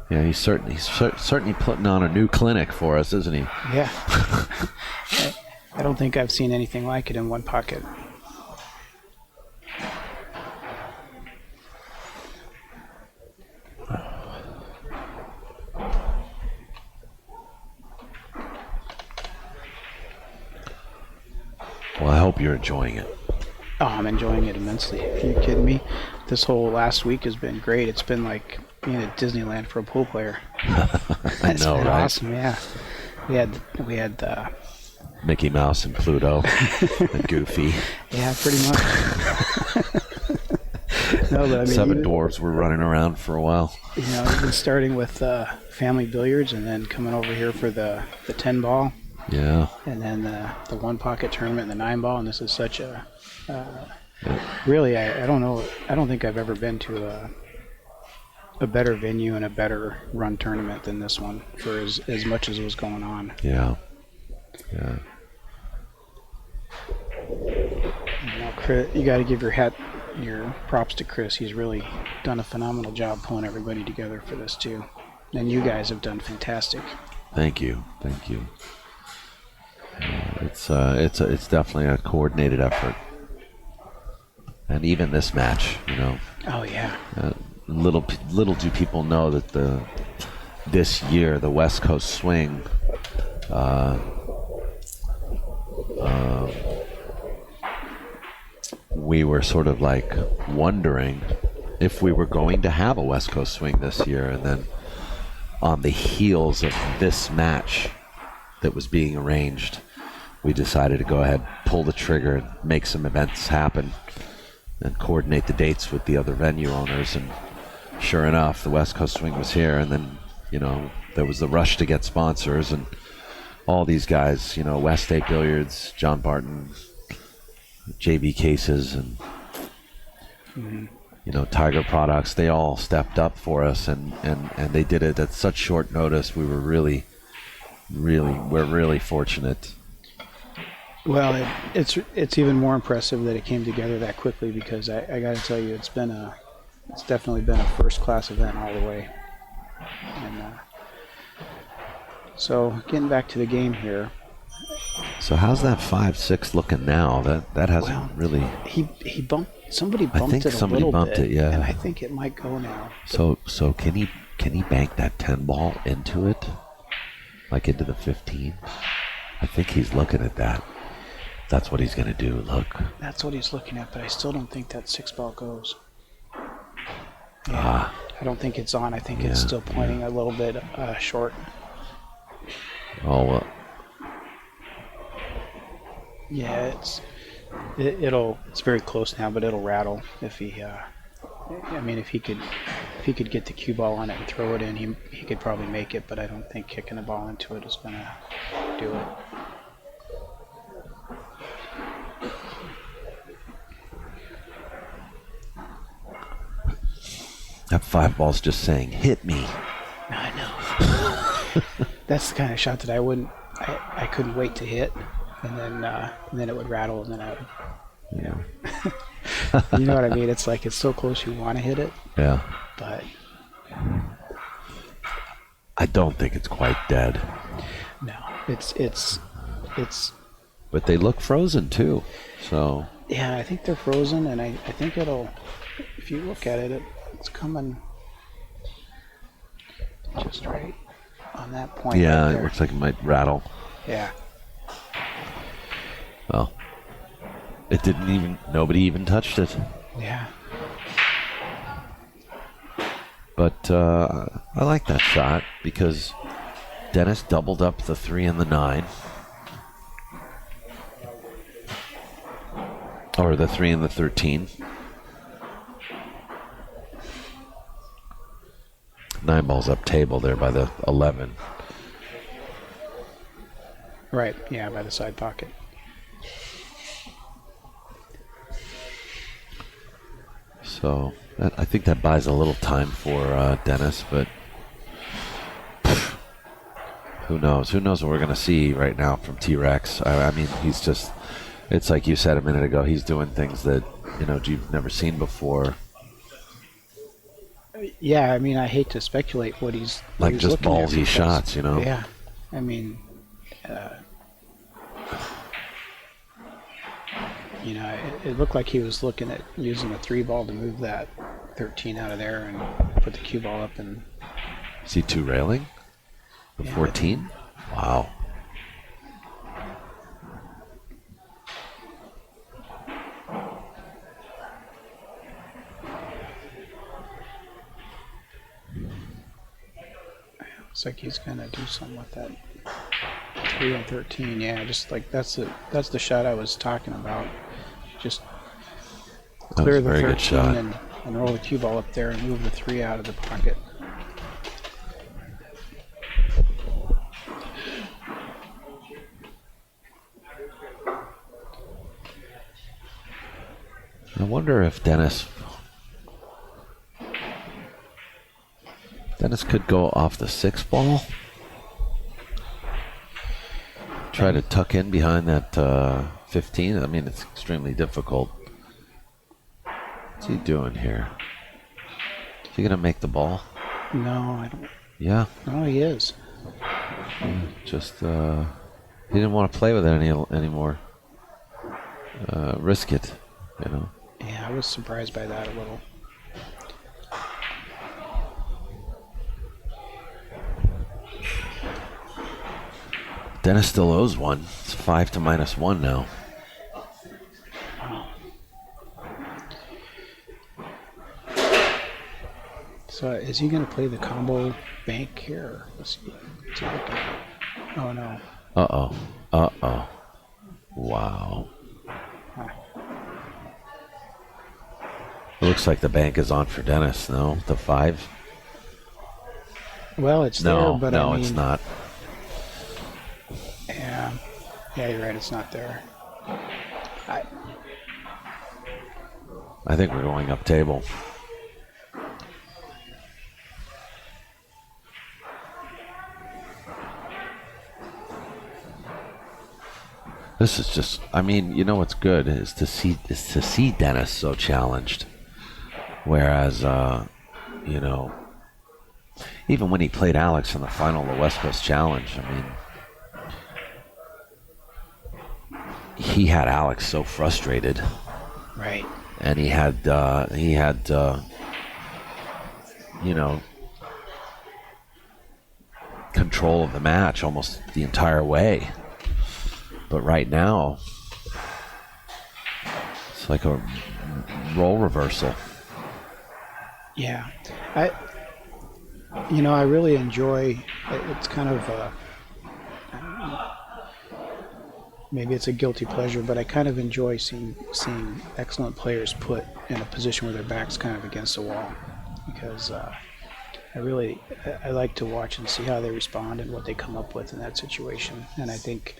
Yeah, he's certainly putting on a new clinic for us, isn't he? Yeah. I don't think I've seen anything like it in one pocket. Well, I hope you're enjoying it. Oh, I'm enjoying it immensely. Are you kidding me? This whole last week has been great. It's been like being at Disneyland for a pool player. I know, been right? Awesome, yeah. We had Mickey Mouse and Pluto and Goofy. Yeah, pretty much. No, but I mean, Seven dwarves were running around for a while. We've been starting with family billiards and then coming over here for the 10 ball. Yeah. And then the 1 pocket tournament and the 9 ball, and this is such a really, I don't know, I don't think I've ever been to a better venue and a better run tournament than this one for as much as was going on. Yeah. Chris, you got to give your props to Chris. He's really done a phenomenal job pulling everybody together for this too, and you guys have done fantastic. Thank you. It's definitely a coordinated effort, and even this match, Oh yeah. Little do people know that this year the West Coast Swing we were sort of like wondering if we were going to have a West Coast Swing this year, and then on the heels of this match that was being arranged, we decided to go ahead, pull the trigger, and make some events happen and coordinate the dates with the other venue owners. And sure enough, the West Coast Swing was here, and then, there was the rush to get sponsors, and all these guys, West State Billiards, John Barton, JB Cases, and Tiger Products, they all stepped up for us, and they did it at such short notice. We were we're really fortunate. Well, it's even more impressive that it came together that quickly, because I got to tell you, it's definitely been a first-class event all the way. And so getting back to the game here. So how's that 5-6 looking now? That hasn't really. He bumped. Somebody bumped I think it a somebody little bumped bit, it, yeah. and I think it might go now. So can he bank that 10 ball into it, like into the 15? I think he's looking at that. That's what he's going to do. Look. That's what he's looking at, but I still don't think that 6 ball goes. Yeah, I don't think it's on. I think it's still pointing a little bit short. Oh well. Yeah, it's very close now, but it'll rattle if he. If he could get the cue ball on it and throw it in, he could probably make it. But I don't think kicking the ball into it is gonna do it. That 5 ball's just saying, "Hit me." I know. That's the kind of shot that I couldn't wait to hit, and then it would rattle, and then I would. Yeah. You know what I mean? It's like it's so close you want to hit it, Yeah. but I don't think it's quite dead. no, it's. But they look frozen too. So Yeah, I think they're frozen, and I think it'll. If you look at it, it's coming just right on that point. yeah, right it there. looks like it might rattle. Yeah. Well, it didn't even. Nobody even touched it. Yeah. But I like that shot because Dennis doubled up the 3 and the 9. Or the 3 and the 13. 9 balls up table there by the 11. Right. Yeah, by the side pocket. So I think that buys a little time for Dennis, but who knows? Who knows what we're going to see right now from T-Rex? I mean, he's just, it's like you said a minute ago, he's doing things that, you've never seen before. Yeah, I mean, I hate to speculate what he's Like he's just looking at ballsy because- shots, Yeah, I mean, it looked like he was looking at using a 3-ball to move that 13 out of there and put the cue ball up and. Is he 2 railing? The Yeah. 14? Wow. Looks like he's gonna do something with that 3 and 13. Yeah, just like that's the shot I was talking about. Just That was clear a the very 13 good shot. and roll the cue ball up there and move the 3 out of the pocket. I wonder if Dennis could go off the 6 ball. Try to tuck in behind that 15. I mean, it's extremely difficult. What's he doing here? Is he going to make the ball? No, I don't. Yeah. No, he is. Just, he didn't want to play with it anymore. Risk it, Yeah, I was surprised by that a little. Dennis still owes one. It's 5 to -1 now. So is he going to play the combo bank here? What's he looking at? Oh, no. Uh-oh. Uh-oh. Wow. Huh. It looks like the bank is on for Dennis, no? The 5? Well, it's No, there, but no, I mean, it's not. Yeah, you're right. It's not there. I think we're going up table. This is just, I mean, what's good is to see Dennis so challenged. Whereas, even when he played Alex in the final of the West Coast Challenge, I mean, he had Alex so frustrated. Right. And he had control of the match almost the entire way. But right now, it's like a role reversal. Yeah. I really enjoy, it's kind of, maybe it's a guilty pleasure, but I kind of enjoy seeing excellent players put in a position where their back's kind of against the wall, because I like to watch and see how they respond and what they come up with in that situation. And I think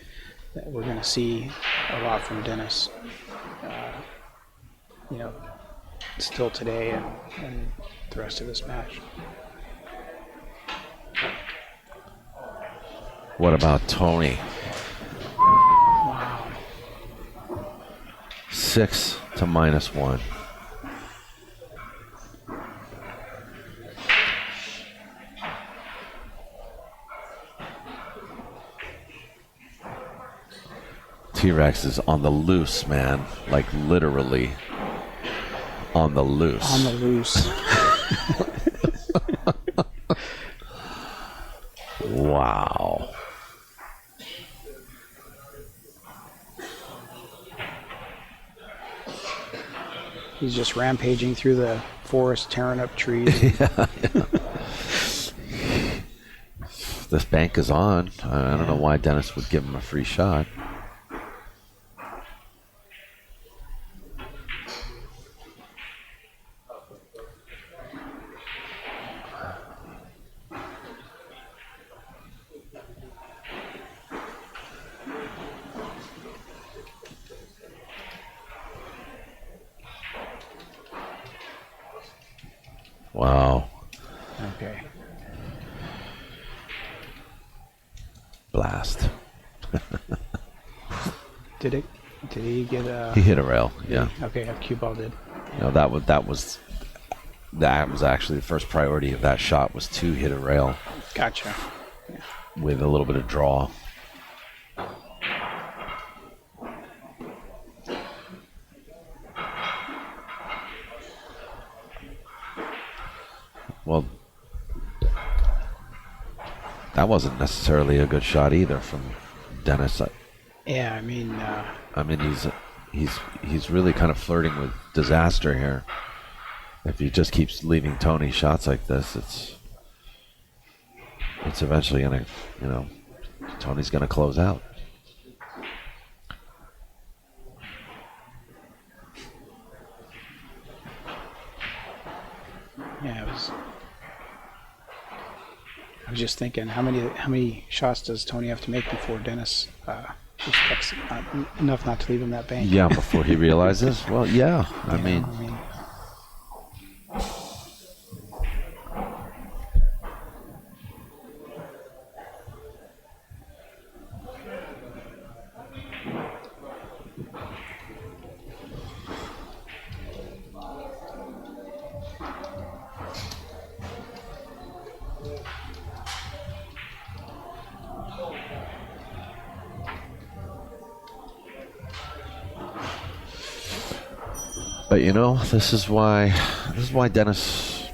that we're going to see a lot from Dennis, still today and the rest of this match. What about Tony? Wow. 6 to -1. T-Rex is on the loose, man. Like literally on the loose. On the loose. Wow. He's just rampaging through the forest, tearing up trees. Yeah. This bank is on. I don't know why Dennis would give him a free shot. Wow. Okay. Blast. Did he get a... He hit a rail, yeah. Okay, cue ball did. No, that was actually the first priority of that shot, was to hit a rail. Gotcha. Yeah. With a little bit of draw. Well, that wasn't necessarily a good shot either from Dennis. Yeah, I mean, he's really kind of flirting with disaster here. If he just keeps leaving Tony shots like this, it's eventually gonna, Tony's gonna close out. Yeah, I was just thinking, how many shots does Tony have to make before Dennis respects enough not to leave him that bank? Yeah, before he realizes. Well, yeah. I mean, but this is why Dennis,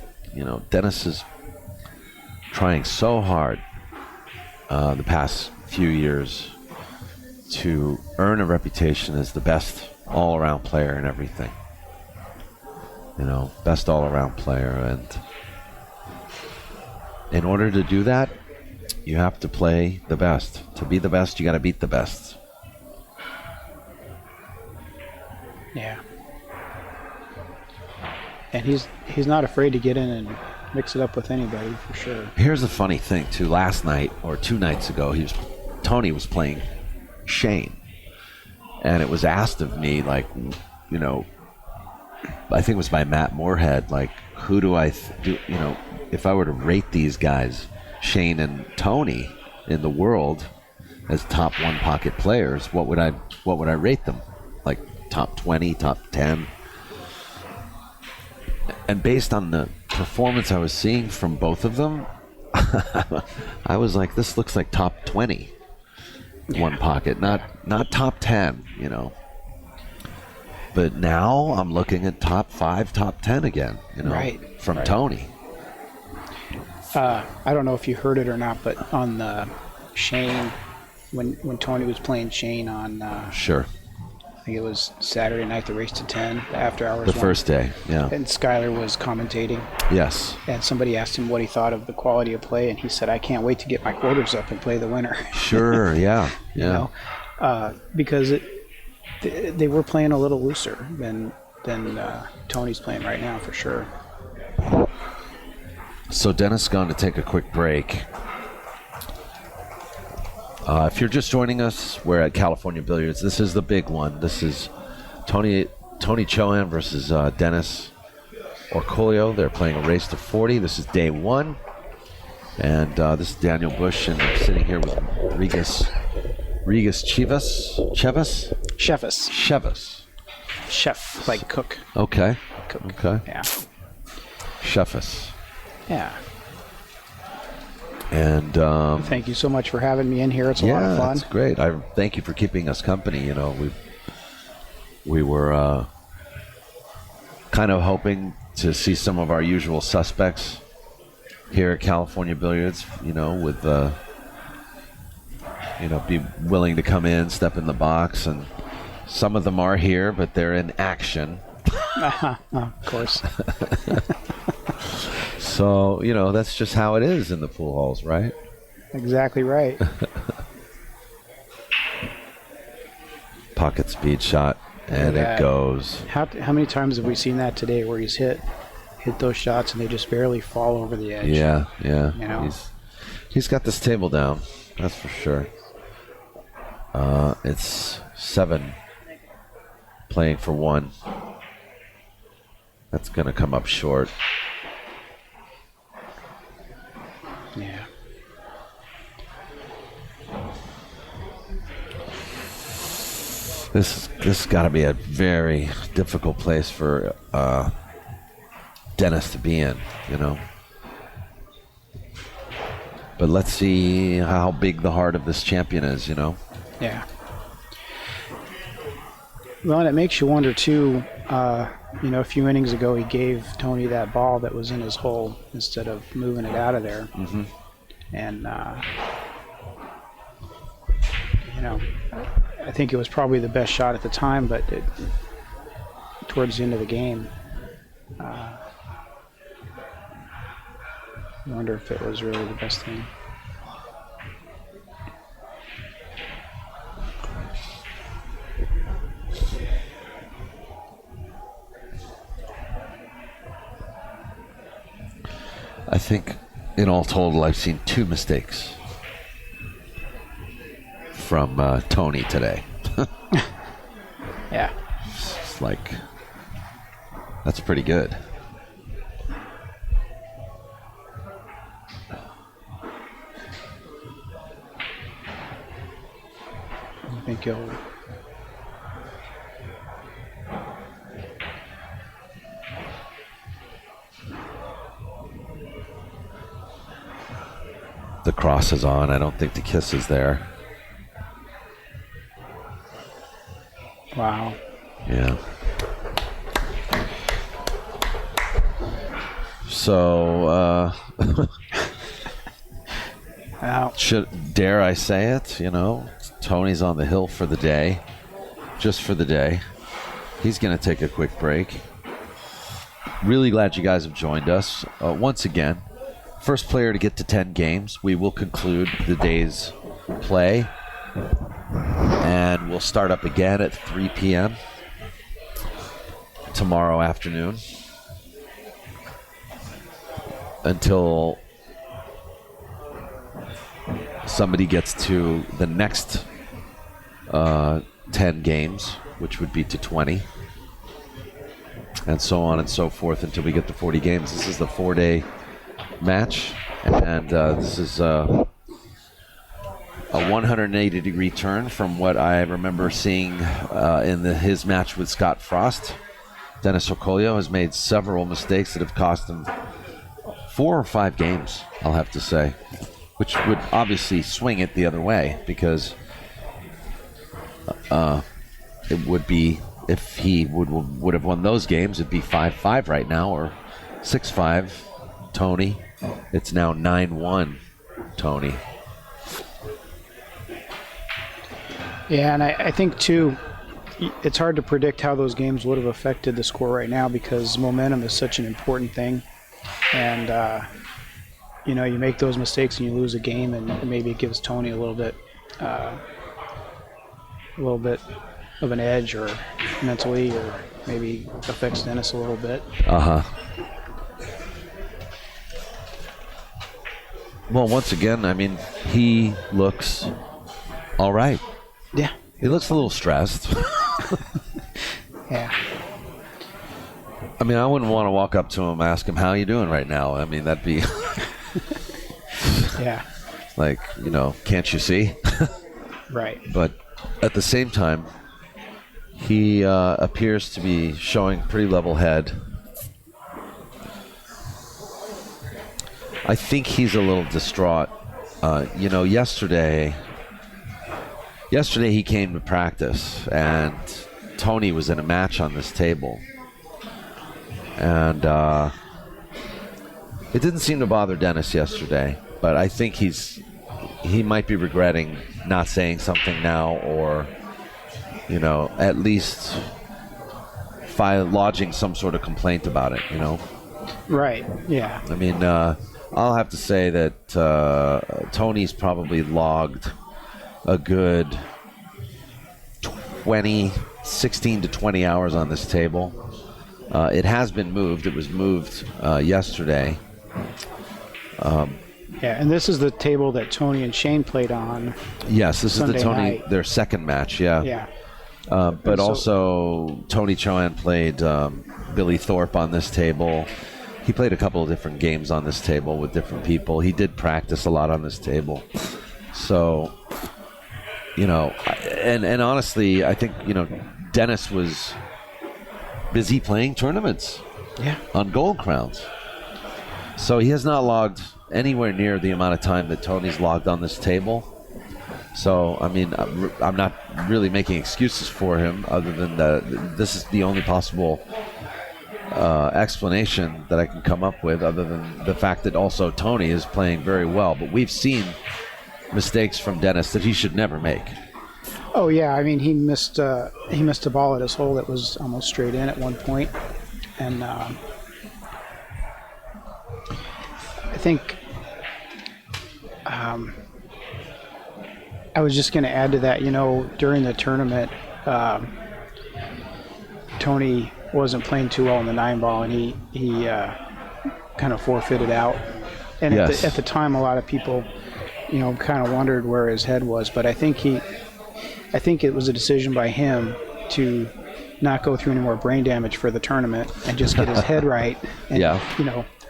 Dennis is trying so hard the past few years to earn a reputation as the best all-around player in everything. Best all-around player, and in order to do that, you have to play the best. To be the best, you got to beat the best. Yeah. And he's not afraid to get in and mix it up with anybody, for sure. Here's the funny thing too. Last night or 2 nights ago, Tony was playing Shane, and it was asked of me, like, I think it was by Matt Moorhead, like, who do I do? If I were to rate these guys, Shane and Tony, in the world as top one pocket players, what would I rate them? Like top 20, top 10? And based on the performance I was seeing from both of them, I was like, this looks like top 20 one pocket, not top 10, But now I'm looking at top 5, top 10 again, right, from right. Tony. I don't know if you heard it or not, but on the Shane, when Tony was playing Shane on... Sure. I think it was Saturday night, the race to 10, the after hours The one. first day, yeah. And Skyler was commentating. Yes. And somebody asked him what he thought of the quality of play, and he said, I can't wait to get my quarters up and play the winner. Sure, yeah, yeah. Because they were playing a little looser than Tony's playing right now, for sure. So Dennis is going to take a quick break. If you're just joining us, we're at California Billiards. This is the big one. This is Tony Chohan versus Dennis Orcollo. They're playing a race to 40. This is day 1. And this is Daniel Busch, and I'm sitting here with Regas Chefas. Chef, like cook. Okay. Cook. Okay. Yeah. Chefas. Yeah. And thank you so much for having me in here. It's a lot of fun. It's great. I thank you for keeping us company. You know, we were kind of hoping to see some of our usual suspects here at California Billiards. You know, with be willing to come in, step in the box, and some of them are here, but they're in action. Of course. So, that's just how it is in the pool halls, right? Exactly right. Pocket speed shot, and it goes. How many times have we seen that today where he's hit those shots and they just barely fall over the edge? Yeah. He's got this table down, that's for sure. It's 7 playing for 1. That's going to come up short. Yeah. This has got to be a very difficult place for Dennis to be in, But let's see how big the heart of this champion is, Yeah. Well, and it makes you wonder, too, a few innings ago he gave Tony that ball that was in his hole instead of moving it out of there. Mm-hmm. And, I think it was probably the best shot at the time, but towards the end of the game, I wonder if it was really the best thing. I think in all total I've seen 2 mistakes from Tony today. Yeah. It's like, that's pretty good. I think he'll... The cross is on. I don't think the kiss is there. Wow. Yeah. So, dare I say it, Tony's on the hill for the day, just for the day. He's going to take a quick break. Really glad you guys have joined us. Once again, first player to get to 10 games. We will conclude the day's play, and we'll start up again at 3 p.m. tomorrow afternoon until somebody gets to the next 10 games, which would be to 20, and so on and so forth until we get to 40 games. This is the 4-day match, and this is a 180-degree turn from what I remember seeing in his match with Scott Frost. Dennis Orcollo has made several mistakes that have cost him 4 or 5 games, I'll have to say, which would obviously swing it the other way, because it would be, if he would have won those games, it'd be 5-5 right now, or 6-5 Tony. It's now 9-1 Tony. Yeah, and I think, too, it's hard to predict how those games would have affected the score right now, because momentum is such an important thing. And, you make those mistakes and you lose a game, and maybe it gives Tony a little bit of an edge, or mentally, or maybe affects Dennis a little bit. Well, once again, I mean, he looks all right. Yeah. He looks a little stressed. Yeah. I mean, I wouldn't want to walk up to him and ask him, how you doing right now? I mean, that'd be... Yeah. Like, can't you see? Right. But at the same time, he appears to be showing pretty level head. I think he's a little distraught. Yesterday he came to practice, and Tony was in a match on this table. And it didn't seem to bother Dennis yesterday, but I think he might be regretting not saying something now, or, at least lodging some sort of complaint about it, Right, yeah. I mean, I'll have to say that Tony's probably logged a good 16 to 20 hours on this table. It has been moved. It was moved yesterday. And this is the table that Tony and Shane played on. Yes, this Sunday is night. their second match, yeah. Yeah. But also, Tony Chohan played Billy Thorpe on this table. He played a couple of different games on this table with different people. He did practice a lot on this table. So, and honestly, I think, Dennis was busy playing tournaments on Gold Crowns. So he has not logged anywhere near the amount of time that Tony's logged on this table. So, I mean, I'm not really making excuses for him, other than this is the only possible explanation that I can come up with, other than the fact that also Tony is playing very well. But we've seen mistakes from Dennis that he should never make. Oh yeah, I mean, he missed a ball at his hole that was almost straight in at one point, and I think I was just going to add to that. During the tournament, Tony wasn't playing too well in the 9-ball, and he kind of forfeited out. And yes. at the time, a lot of people, kind of wondered where his head was. But I think it was a decision by him to not go through any more brain damage for the tournament and just get his head right, and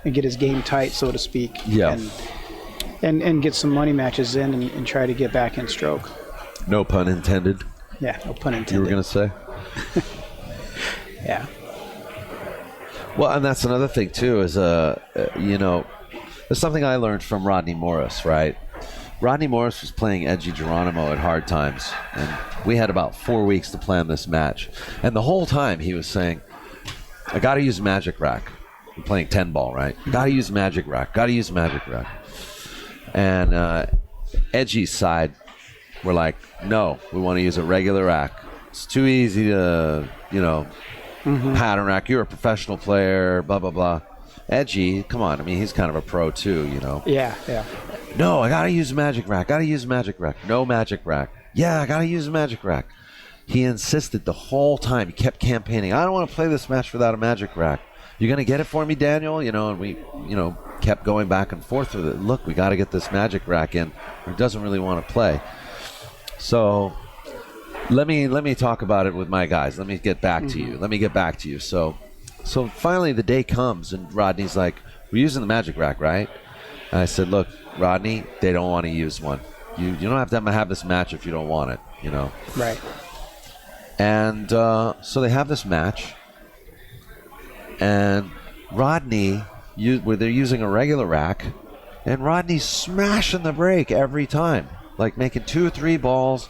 and get his game tight, so to speak. Yeah. And get some money matches in and try to get back in stroke. No pun intended. Yeah, no pun intended. You were going to say? Yeah. Well, and that's another thing, too, is, there's something I learned from Rodney Morris, right? Rodney Morris was playing Edgy Geronimo at hard times, and we had about 4 weeks to plan this match. And the whole time he was saying, I got to use Magic Rack. I'm playing 10-ball, right? Got to use Magic Rack. Got to use Magic Rack. And Edgy's side were like, no, we want to use a regular rack. It's too easy to, pattern rack. You're a professional player, blah, blah, blah. Edgy, come on. I mean, he's kind of a pro, too, Yeah. No, I got to use Magic Rack. Got to use Magic Rack. No Magic Rack. Yeah, I got to use Magic Rack. He insisted the whole time. He kept campaigning. I don't want to play this match without a Magic Rack. You going to get it for me, Daniel? And we, kept going back and forth with it. Look, we got to get this Magic Rack in, or he doesn't really want to play. So let me talk about it with my guys. Let me get back to you. So finally the day comes, and Rodney's like, we're using the Magic Rack, right? And I said, look, Rodney, they don't want to use one. You don't have to have this match if you don't want it, Right. And so they have this match, and Rodney, where they're using a regular rack, and Rodney's smashing the break every time, like making 2 or 3 balls.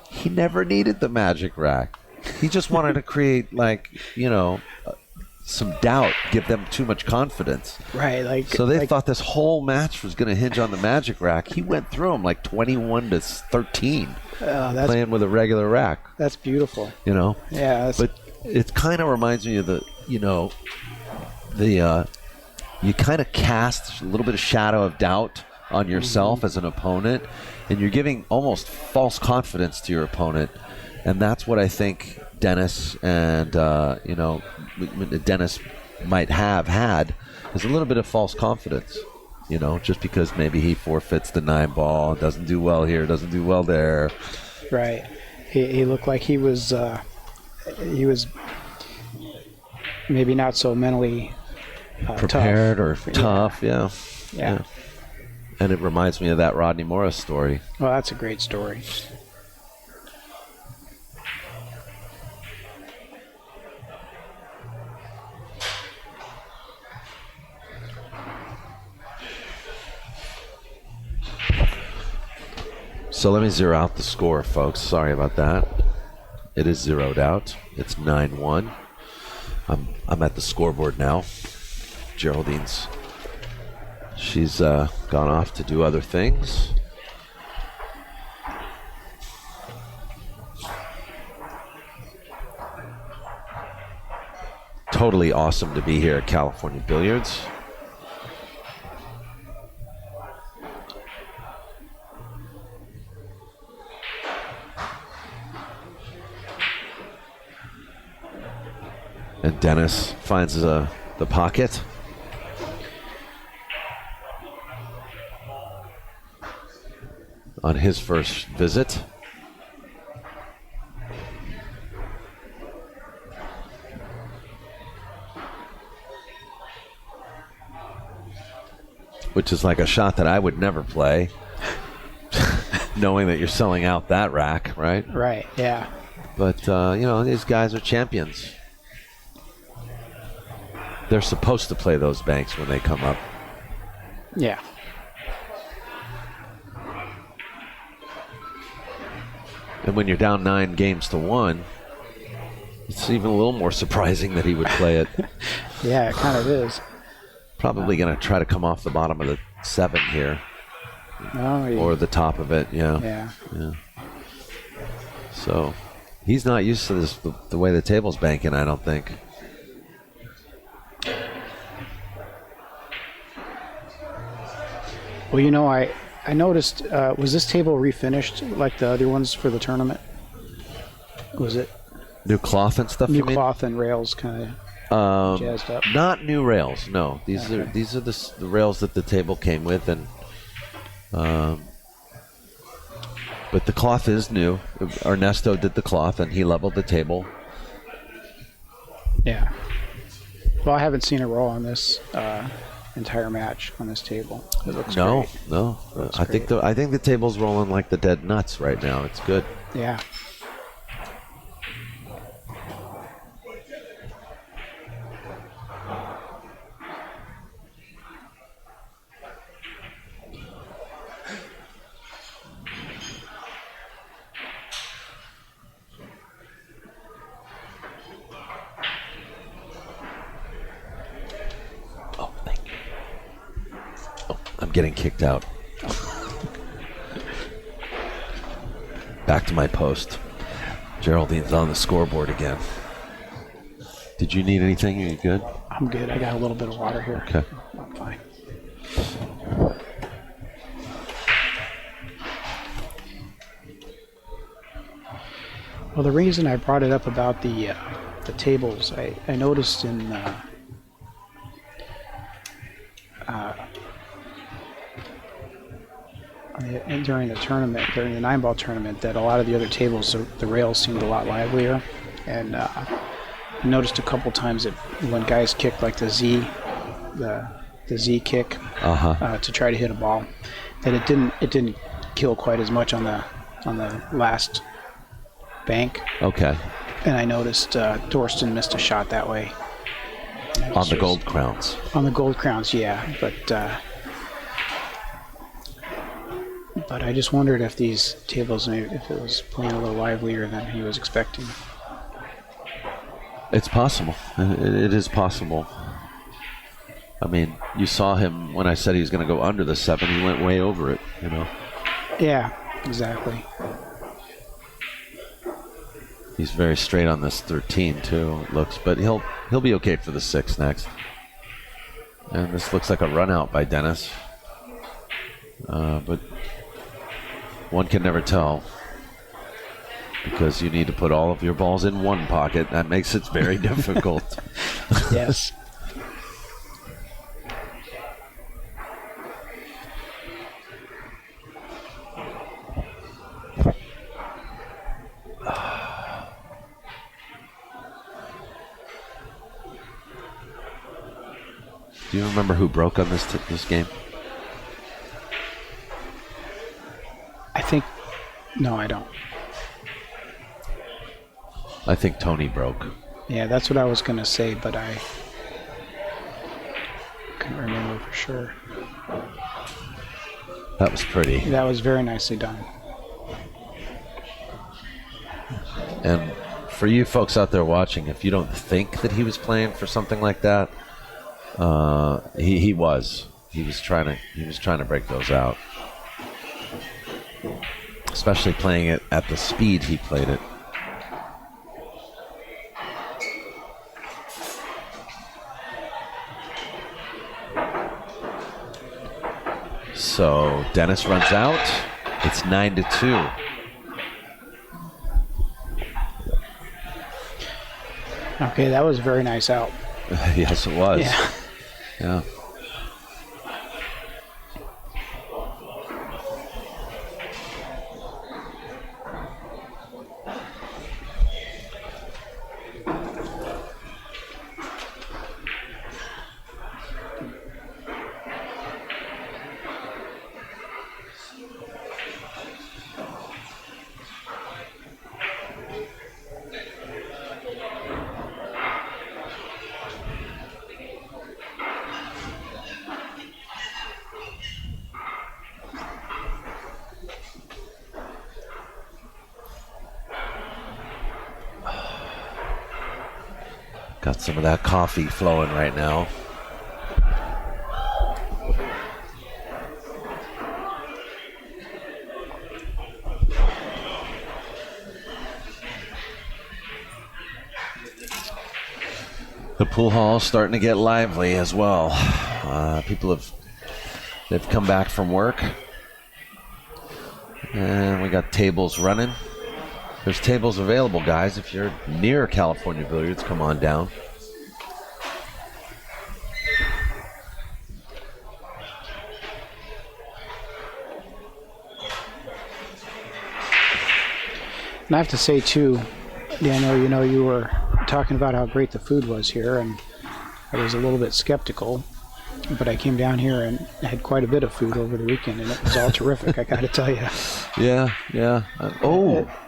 He never needed the Magic Rack. He just wanted to create, some doubt, give them too much confidence. Right. So they thought this whole match was going to hinge on the Magic Rack. He went through them like 21 to 13, playing with a regular rack. That's beautiful. Yeah. But it kind of reminds me of you kind of cast a little bit of shadow of doubt on yourself as an opponent, and you're giving almost false confidence to your opponent. And that's what I think Dennis and, Dennis might have had, is a little bit of false confidence, just because maybe he forfeits the 9-ball, doesn't do well here, doesn't do well there. Right. He looked like he was maybe not so mentally prepared tough. or tough, yeah. And it reminds me of that Rodney Morris story. Well, that's a great story. So let me zero out the score, folks. Sorry about that. It is zeroed out. It's 9-1. I'm at the scoreboard now. Geraldine's. She's gone off to do other things. Totally awesome to be here at California Billiards. And Dennis finds the pocket. On his first visit. Which is like a shot that I would never play. Knowing that you're selling out that rack, right? Right, yeah. But, these guys are champions. They're supposed to play those banks when they come up. Yeah. And when you're down 9-1, it's even a little more surprising that he would play it. Yeah, it kind of is. Probably going to try to come off the bottom of the 7 here. Oh, or the top of it, yeah. So he's not used to this, the way the table's banking, I don't think. Well, I noticed, was this table refinished like the other ones for the tournament? Was it? New cloth and stuff, New cloth and rails kind of jazzed up? Not new rails, no. These are the rails that the table came with, and but the cloth is new. Ernesto did the cloth, and he leveled the table. Yeah. Well, I haven't seen a roll on this entire match on this table. It looks great. No. I think the table's rolling like the dead nuts right now. It's good. Yeah. Getting kicked out. Back to my post. Geraldine's on the scoreboard again. Did you need anything? Are you good? I'm good. I got a little bit of water here. Okay. I'm fine. Well, the reason I brought it up about the tables, I noticed during the tournament, during the 9-ball tournament, that a lot of the other tables, the rails seemed a lot livelier. And I noticed a couple times that when guys kicked like the Z kick to try to hit a ball, that it didn't kill quite as much on the last bank. Okay. And I noticed Thorsten missed a shot that way. On the gold crowns. On the gold crowns, yeah. But I just wondered if these tables, if it was playing a little livelier than he was expecting. It's possible. It is possible. I mean, you saw him when I said he was going to go under the 7. He went way over it, Yeah, exactly. He's very straight on this 13 too. It looks, but he'll be okay for the 6 next. And this looks like a run out by Dennis. But one can never tell, because you need to put all of your balls in one pocket. That makes it very difficult. Yes. Do you remember who broke on this game? No, I don't. I think Tony broke. Yeah, that's what I was going to say, but I couldn't remember for sure. That was pretty. That was very nicely done. And for you folks out there watching, if you don't think that he was playing for something like that, he was. He was trying to break those out. Especially playing it at the speed he played it. So Dennis runs out. It's 9-2. Okay, that was a very nice out. Yes, it was. Yeah. Got some of that coffee flowing right now. The pool hall's starting to get lively as well. They've come back from work. And we got tables running. There's tables available, guys. If you're near California Billiards, come on down. And I have to say, too, Daniel, you were talking about how great the food was here, and I was a little bit skeptical. But I came down here and had quite a bit of food over the weekend, and it was all terrific, I got to tell you. Yeah.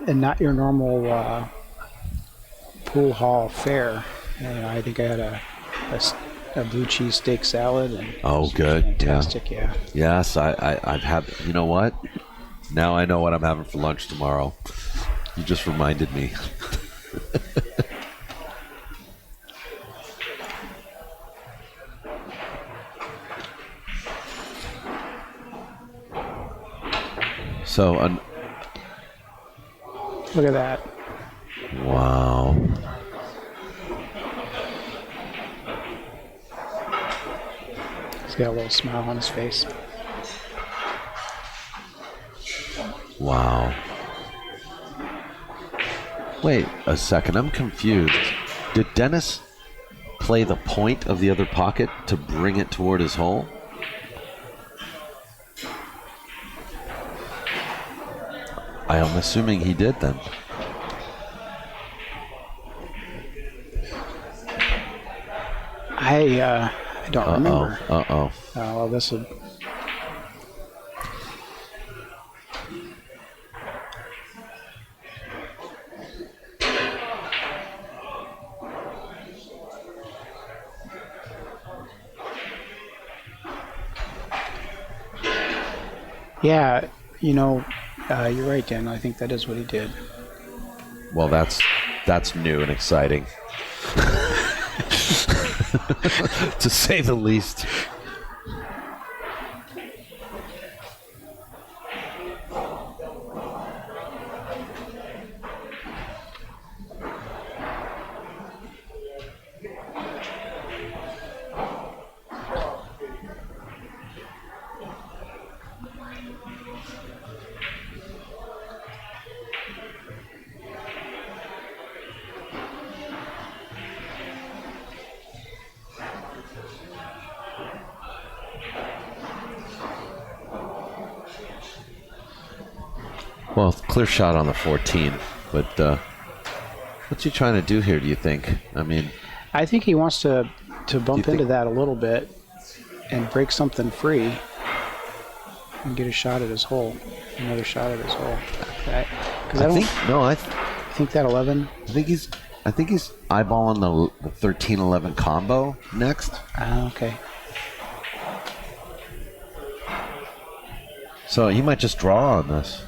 And not your normal pool hall fare. I think I had a blue cheese steak salad. And good. Fantastic, yeah. Yes, I've had, you know what? Now I know what I'm having for lunch tomorrow. You just reminded me. So, look at that. Wow. He's got a little smile on his face. Wow. Wait a second, I'm confused. Did Dennis play the point of the other pocket to bring it toward his hole? I am assuming he did then. I don't remember. Well, this would. Yeah, you're right, Dan. I think that is what he did. Well, that's new and exciting. To say the least. Well, clear shot on the 14, but what's he trying to do here, do you think? I think he wants to bump into that a little bit and break something free and get a shot at his hole. Another shot at his hole. I think that 11. I think he's eyeballing the 13-11 combo next. Okay. So he might just draw on this.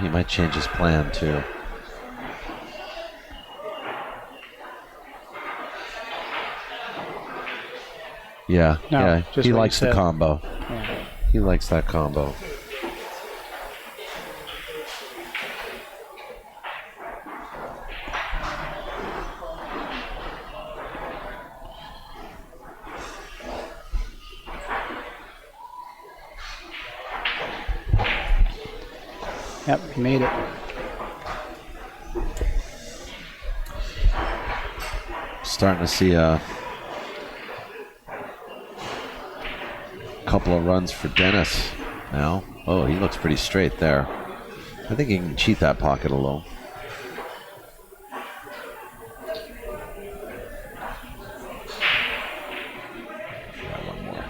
he might change his plan too. Yeah, No, yeah. just He what you likes the said. combo. Yeah. He likes that combo. Yep, he made it. Starting to see a couple of runs for Dennis now. Oh, he looks pretty straight there. I think he can cheat that pocket a little. Yeah, one more.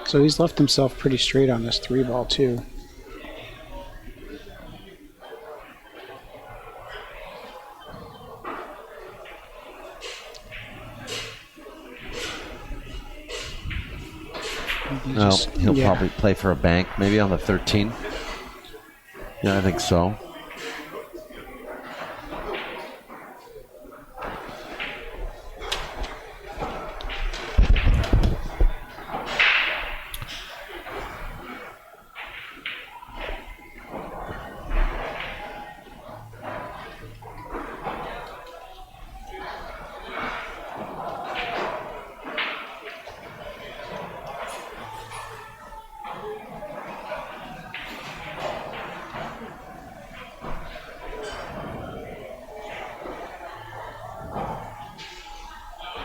So he's left himself pretty straight on this 3-ball too. No, he'll probably play for a bank, maybe on the 13. Yeah, I think so.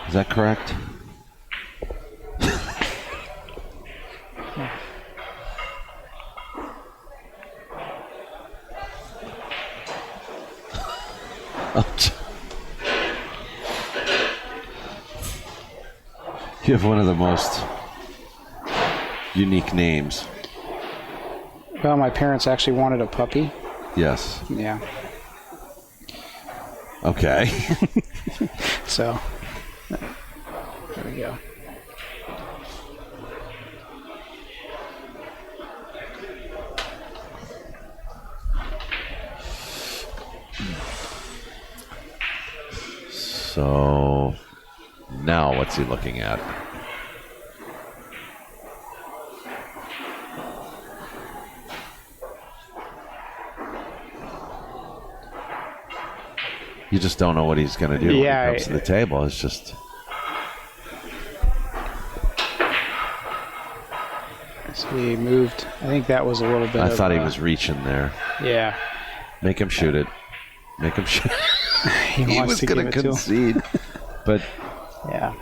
Is that correct? You have one of the most unique names. Well, my parents actually wanted a puppy. Yes. Yeah. Okay. So, there we go. So, now what's he looking at? You just don't know what he's going to do when he comes to the table. It's just... So he moved. I think that was a little bit I thought he was reaching there. Yeah. Make him shoot it. Make him shoot He was going to concede. But yeah.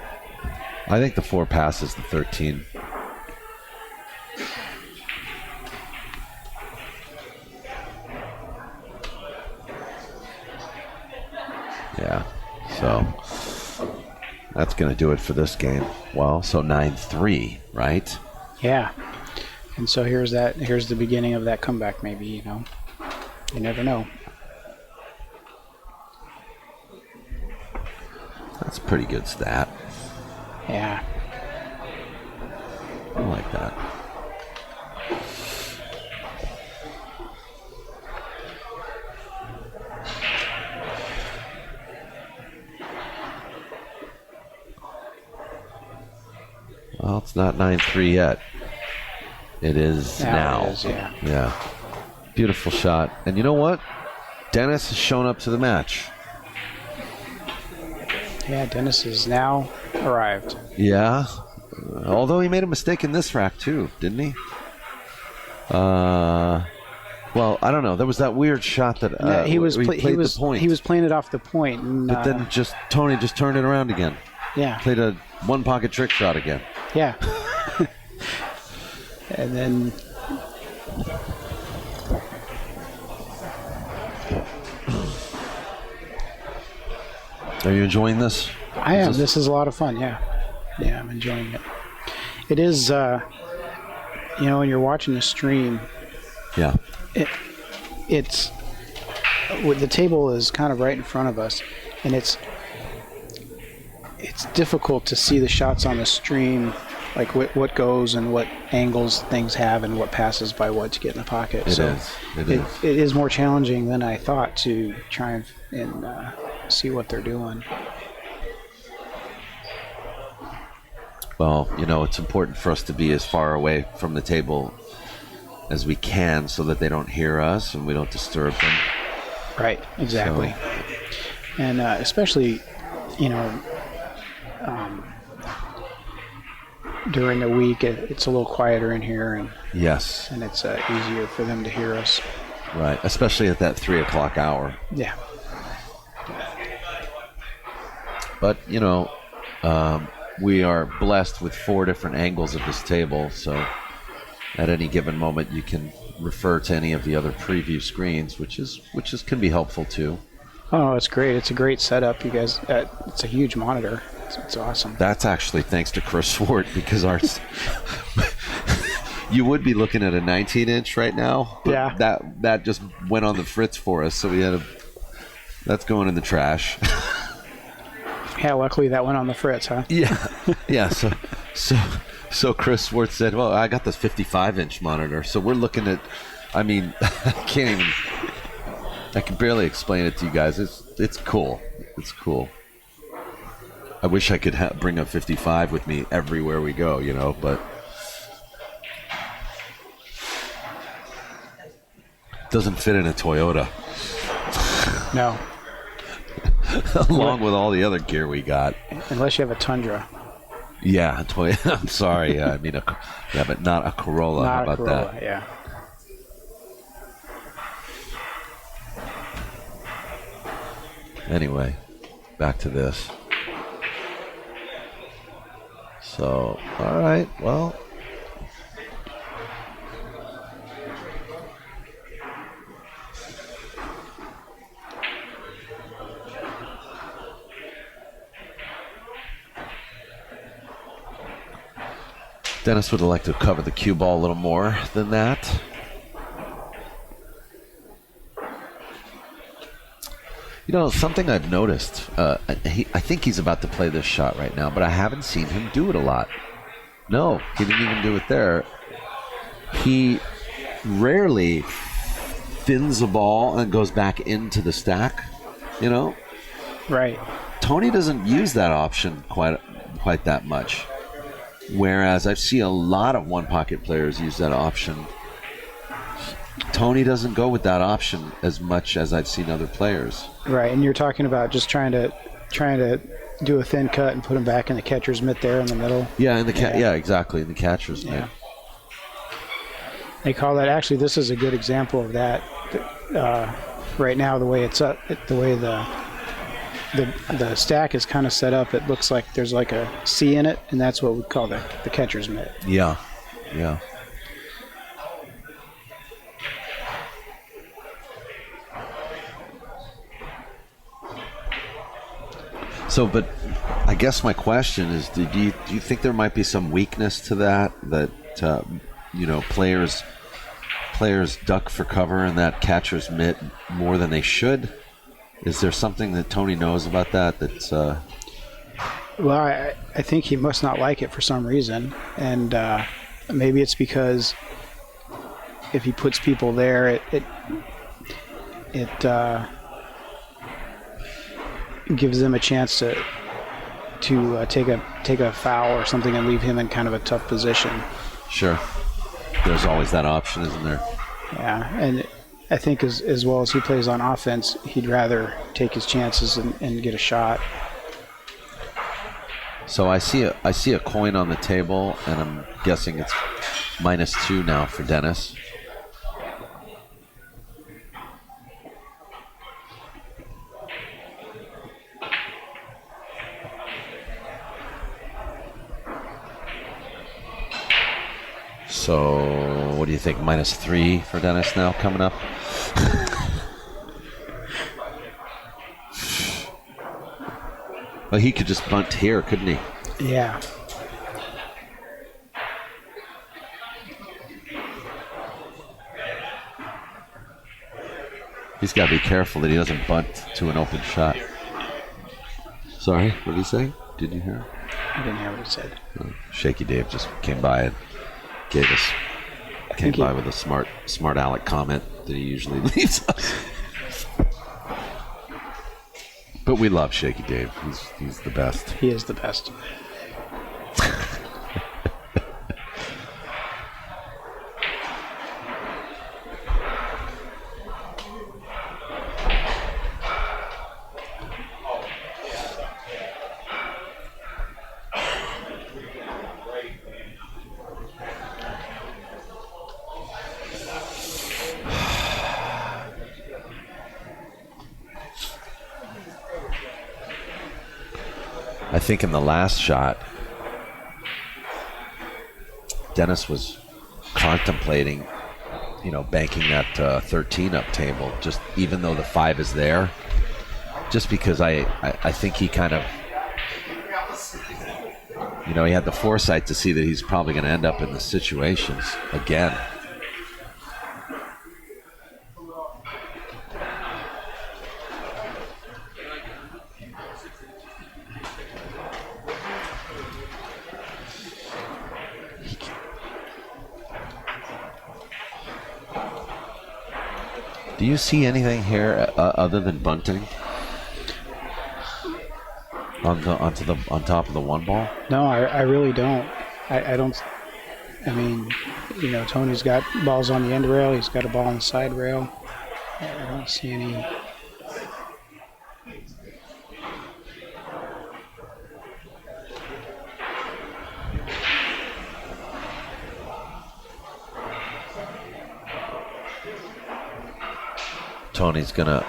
I think the 4 passes the 13. Yeah, so that's going to do it for this game. Well, so 9-3, right? Yeah. And so here's the beginning of that comeback, maybe, you know. You never know. That's a pretty good stat. Yeah. I like that. Well, it's not 9-3 yet. It is now. It is, yeah. Yeah. Beautiful shot. And you know what? Dennis has shown up to the match. Yeah, Dennis has now arrived. Yeah. Although he made a mistake in this rack, too, didn't he? Well, I don't know. There was that weird shot that he was the point. He was playing it off the point. And, but then Tony just turned it around again. Yeah. Played a one-pocket trick shot again. Yeah. And then... Are you enjoying this? I am. This is a lot of fun, yeah. Yeah, I'm enjoying it. It is, when you're watching the stream, yeah, it's the table is kind of right in front of us, and it's difficult to see the shots on the stream, like what goes and what angles things have and what passes by what to get in the pocket. It is more challenging than I thought to try and see what they're doing. Well, it's important for us to be as far away from the table as we can so that they don't hear us and we don't disturb them. Right, exactly. So. And especially, during the week, it's a little quieter in here. And yes. And it's easier for them to hear us. Right, especially at that 3 o'clock hour. Yeah. But, we are blessed with 4 different angles of this table, so at any given moment you can refer to any of the other preview screens, which can be helpful too. Oh, it's great. It's a great setup, you guys. It's a huge monitor. It's awesome. That's actually thanks to Chris Swart, because you would be looking at a 19-inch right now. But yeah. That just went on the fritz for us, so that's going in the trash. Yeah, luckily that went on the fritz, huh? Yeah, yeah. So Chris Swartz said, "Well, I got this 55-inch monitor, so we're looking at. I mean, I can barely explain it to you guys. It's cool. It's cool. I wish I could bring a 55 with me everywhere we go, but it doesn't fit in a Toyota. No." Along with all the other gear we got. Unless you have a Tundra. Yeah, I'm sorry. I mean, but not a Corolla. Not How about a Corolla, that? Yeah. Anyway, back to this. So, all right, well. Dennis would have liked to cover the cue ball a little more than that. Something I've noticed, I think he's about to play this shot right now, but I haven't seen him do it a lot. No, he didn't even do it there. He rarely thins a ball and goes back into the stack, Right. Tony doesn't use that option quite that much. Whereas I've seen a lot of one-pocket players use that option. Tony doesn't go with that option as much as I've seen other players. Right, and you're talking about just trying to do a thin cut and put him back in the catcher's mitt there in the middle. Yeah, exactly, in the catcher's mitt. They call that. Actually, this is a good example of that. Right now, the way it's up, the way the stack is kind of set up, it looks like there's like a C in it, and that's what we call the catcher's mitt. Yeah. So, but I guess my question is, do you think there might be some weakness to that players duck for cover in that catcher's mitt more than they should? Is there something that Tony knows about that? That's well, I think he must not like it for some reason, and maybe it's because if he puts people there, it gives them a chance to take a foul or something and leave him in kind of a tough position. Sure. There's always that option, isn't there? Yeah, and I think as well as he plays on offense, he'd rather take his chances and get a shot. So I see a coin on the table, and I'm guessing it's -2 now for Dennis. So what do you think? -3 for Dennis now coming up? Well, he could just bunt here, couldn't he? Yeah. He's got to be careful that he doesn't bunt to an open shot. Sorry, what did he say? Did you hear? I didn't hear what he said. Shaky Dave just came by and came by with a smart aleck comment that he usually leaves us. But we love Shaky Dave. He's the best. He is the best. I think in the last shot, Dennis was contemplating, banking that 13 up table, just even though the 5 is there, just because I think he kind of, he had the foresight to see that he's probably going to end up in the situations again. Do you see anything here other than bunting on top of the 1 ball? No, I really don't. I don't. I mean, Tony's got balls on the end rail. He's got a ball on the side rail. I don't see any. Tony's gonna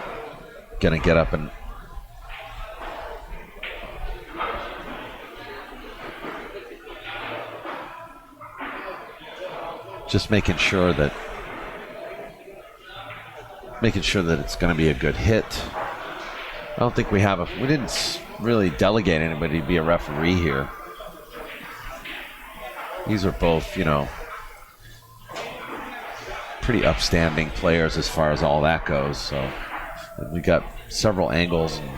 get up and just making sure that it's going to be a good hit. I don't think we didn't really delegate anybody to be a referee here. These are both, pretty upstanding players as far as all that goes. So we got several angles and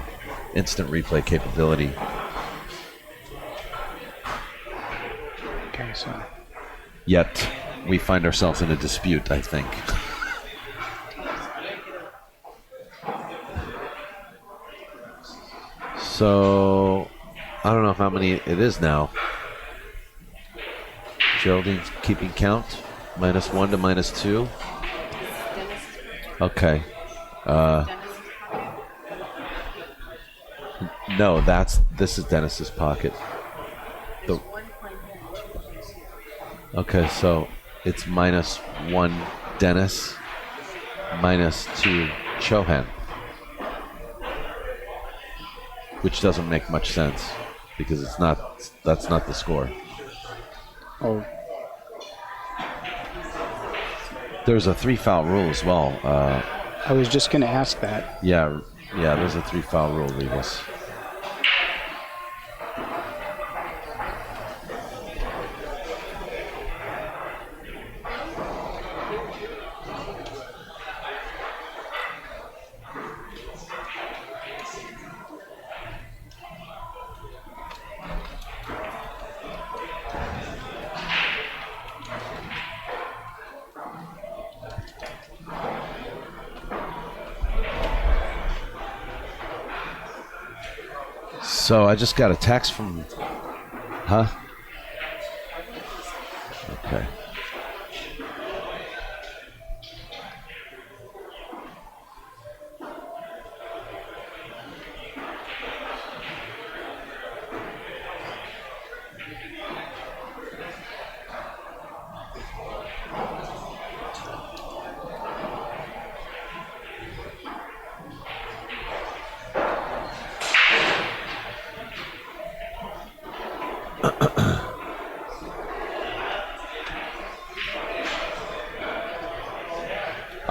instant replay capability. Okay, so. Yet we find ourselves in a dispute, I think. So I don't know how many it is now. Geraldine's keeping count. -1 to -2. Okay. No, this is Dennis's pocket. Okay, so it's -1 Dennis, -2 Chohan, which doesn't make much sense because that's not the score. Oh. There's a 3-foul rule as well. I was just going to ask that. Yeah, there's a 3-foul rule, Regas. So I just got a text from, Okay.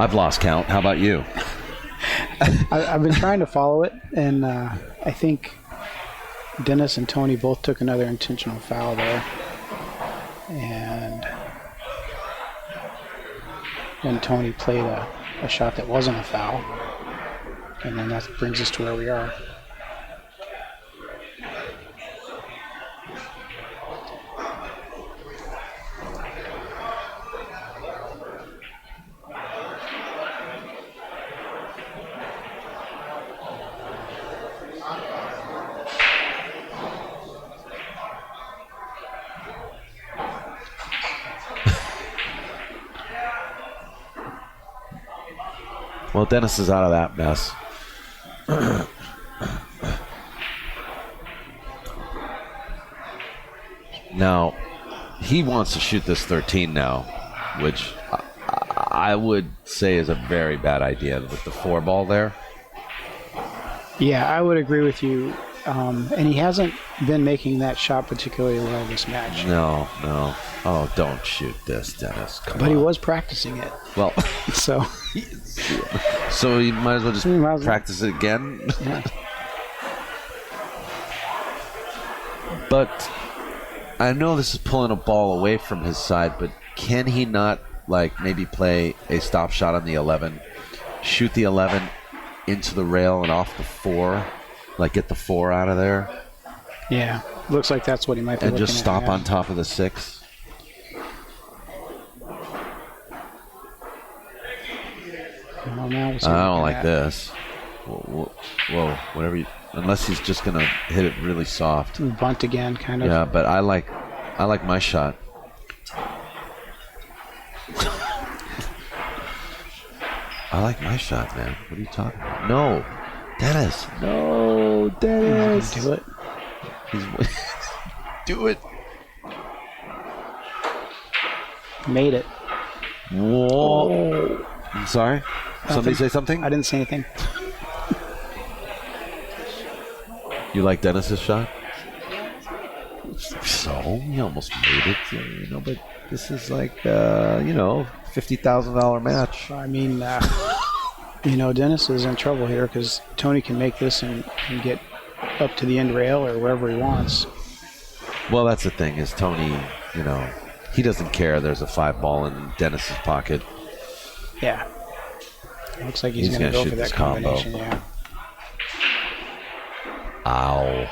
I've lost count. How about you? I've been trying to follow it, and I think Dennis and Tony both took another intentional foul there. And then Tony played a shot that wasn't a foul. And then that brings us to where we are. Well, Dennis is out of that mess. Now, he wants to shoot this 13 now, which I would say is a very bad idea with the 4 ball there. Yeah, I would agree with you. And he hasn't been making that shot particularly well this match. No. Oh, don't shoot this, Dennis. Come but on. he was practicing it. Well, so you might as well just practice it again. Yeah. But I know this is pulling a ball away from his side, but can he not, like, maybe play a stop shot on the 11, shoot the 11 into the rail and off the 4, like get the 4 out of there? Yeah, looks like that's what he might be and looking just at, stop yeah. on top of the 6. Well, now we'll see I what don't we're like at. this. Whoa, whatever you, unless he's just gonna hit it really soft. Bunt again, kind of. Yeah, but I like my shot. I like my shot, man. What are you talking about? No, Dennis. No, Dennis. Do it. Do it. Made it. Whoa. I'm sorry. Somebody say something? I didn't say anything. You like Dennis's shot? So he almost made it, but this is like $50,000 match. I mean, Dennis is in trouble here because Tony can make this and get up to the end rail or wherever he wants. Well, that's the thing is Tony, he doesn't care. There's a 5 ball in Dennis's pocket. Yeah. Looks like he's going to gonna go shoot for that this combo. combination, yeah. Ow.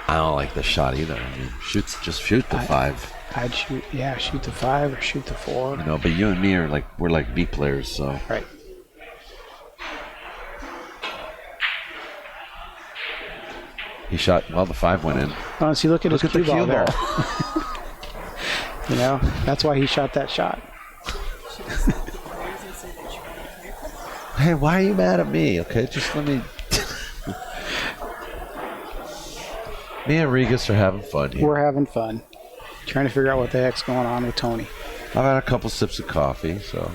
I don't like the shot either. I mean, just shoot the 5. I'd shoot the 5 or shoot the 4. But you and me we're like B players, so. Right. He shot, the 5 went in. Oh, see, look at his the cue ball cue there. ball. That's why he shot that shot. Hey, why are you mad at me? Okay, just let me. Me and Regas are having fun here. We're having fun. Trying to figure out what the heck's going on with Tony. I've had a couple sips of coffee, so.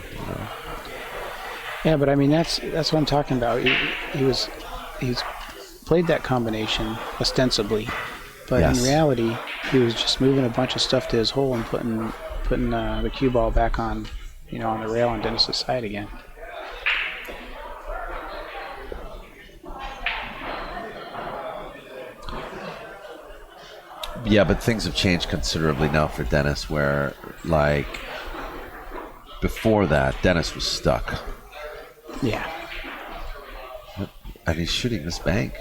Yeah, but I mean that's what I'm talking about. He's played that combination ostensibly, but Yes. in reality, he was just moving a bunch of stuff to his hole and putting the cue ball back on, on the rail on Dennis's side again. Yeah, but things have changed considerably now for Dennis, where, before that, Dennis was stuck. Yeah. And he's shooting this bank.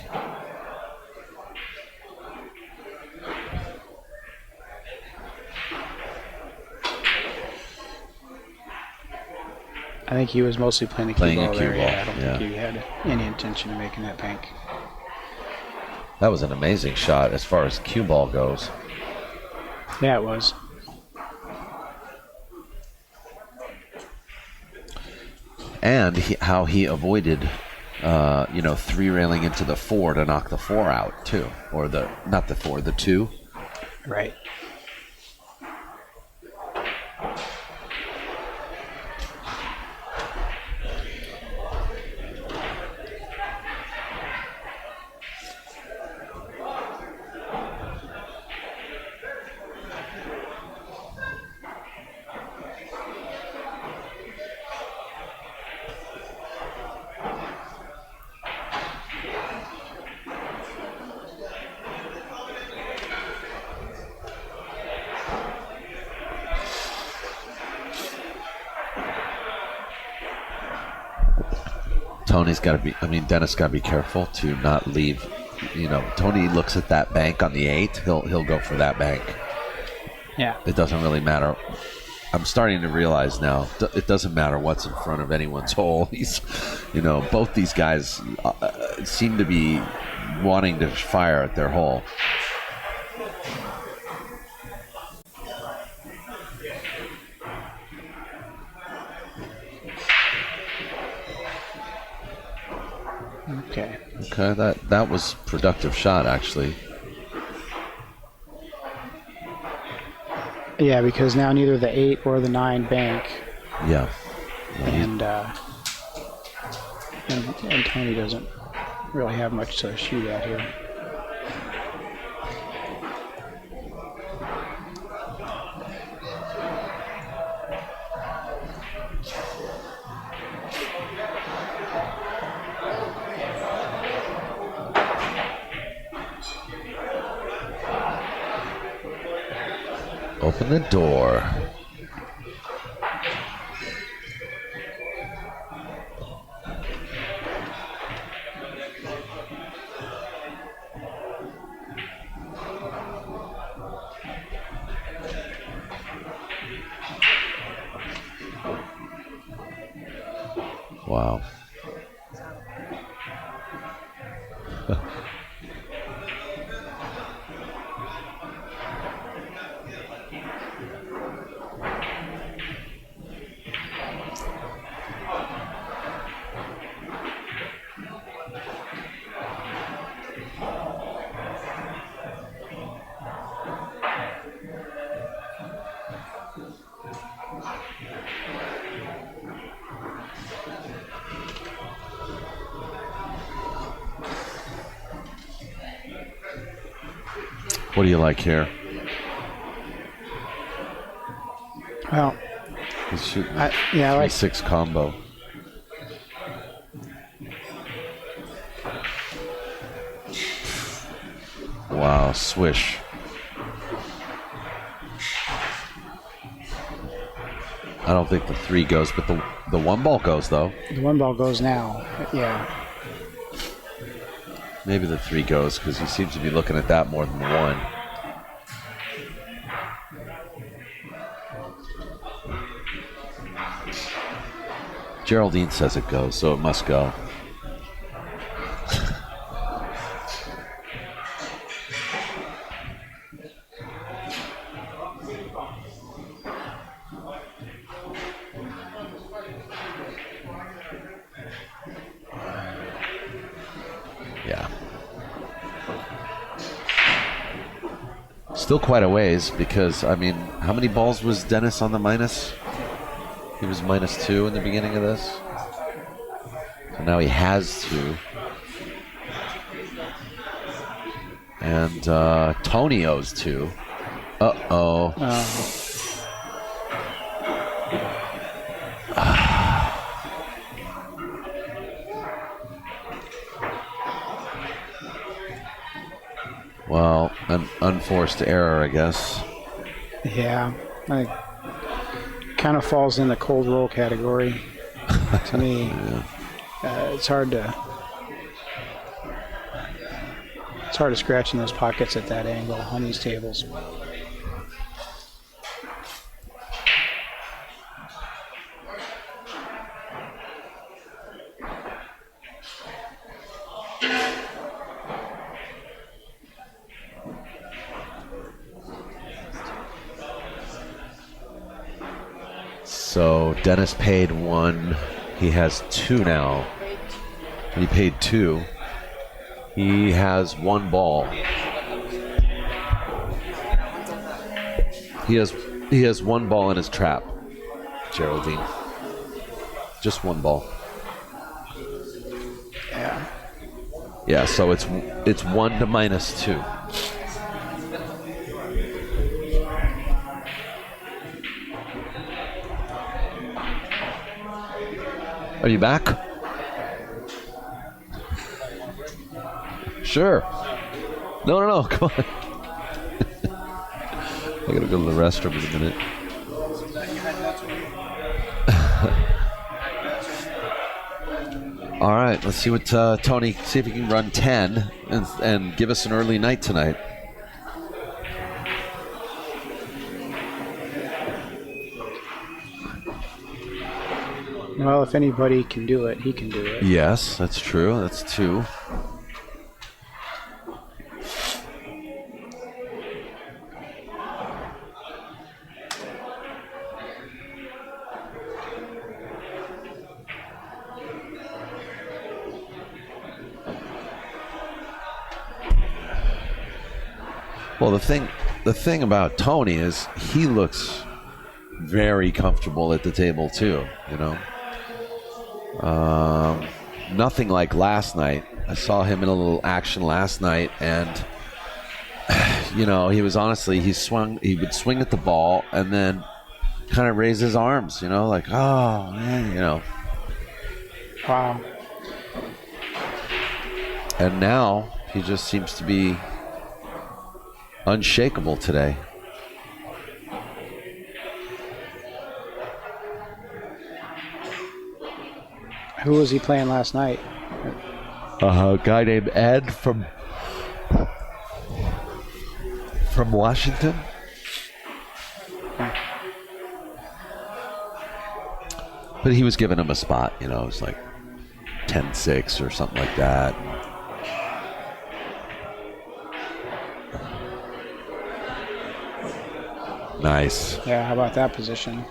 I think he was mostly playing the cue Playing a ball cue there. ball, Yeah, I don't yeah. think he had any intention of making that bank. That was an amazing shot as far as cue ball goes. Yeah, it was. And how he avoided, 3 railing into the 4 to knock the 4 out, too. Or not the 4, the 2. Right. Tony's got to be. I mean, Dennis got to be careful to not leave. You know, Tony looks at that bank on the 8. He'll go for that bank. Yeah. It doesn't really matter. I'm starting to realize now it doesn't matter what's in front of anyone's hole. Both these guys seem to be wanting to fire at their hole. Okay. Okay, that was productive shot actually. Yeah, because now neither the 8 or the 9 bank. Yeah. And Tony doesn't really have much to shoot at here. Open the door. Wow. What do you like here? Well, He's shooting I like 6 combo. Wow, swish. I don't think the 3 goes, but the 1 ball goes though. the 1 ball goes now. Yeah. Maybe the 3 goes because he seems to be looking at that more than the 1. Geraldine says it goes, so it must go. Yeah. Still quite a ways because, I mean, how many balls was Dennis on the minus? He was -2 in the beginning of this. So now he has 2. And Tony owes 2. Uh-oh. Well, an unforced error, I guess. Yeah. Kind of falls in the cold roll category to me. Yeah. It's hard to scratch in those pockets at that angle on these tables. So Dennis paid 1. He has 2 now. He paid 2. He has 1 ball. He has 1 ball in his trap, Geraldine. Just 1 ball. Yeah. Yeah, so it's 1 to -2. Are you back? Sure. No, come on. I gotta go to the restroom in a minute. All right, let's see what Tony, see if he can run 10 and give us an early night tonight. Well, if anybody can do it, he can do it. Yes, that's true. That's 2. Well, the thing about Tony is he looks very comfortable at the table too. You know, nothing like last night. I saw him in a little action last night, and you know, he was honestly he would swing at the ball and then kind of raise his arms. You know, like oh man, you know. Wow. And now he just seems to be unshakable today. Who was he playing last night? A guy named Ed from Washington. But he was giving him a spot, you know, it was like 10-6 or something like that. Nice. Yeah, how about that position?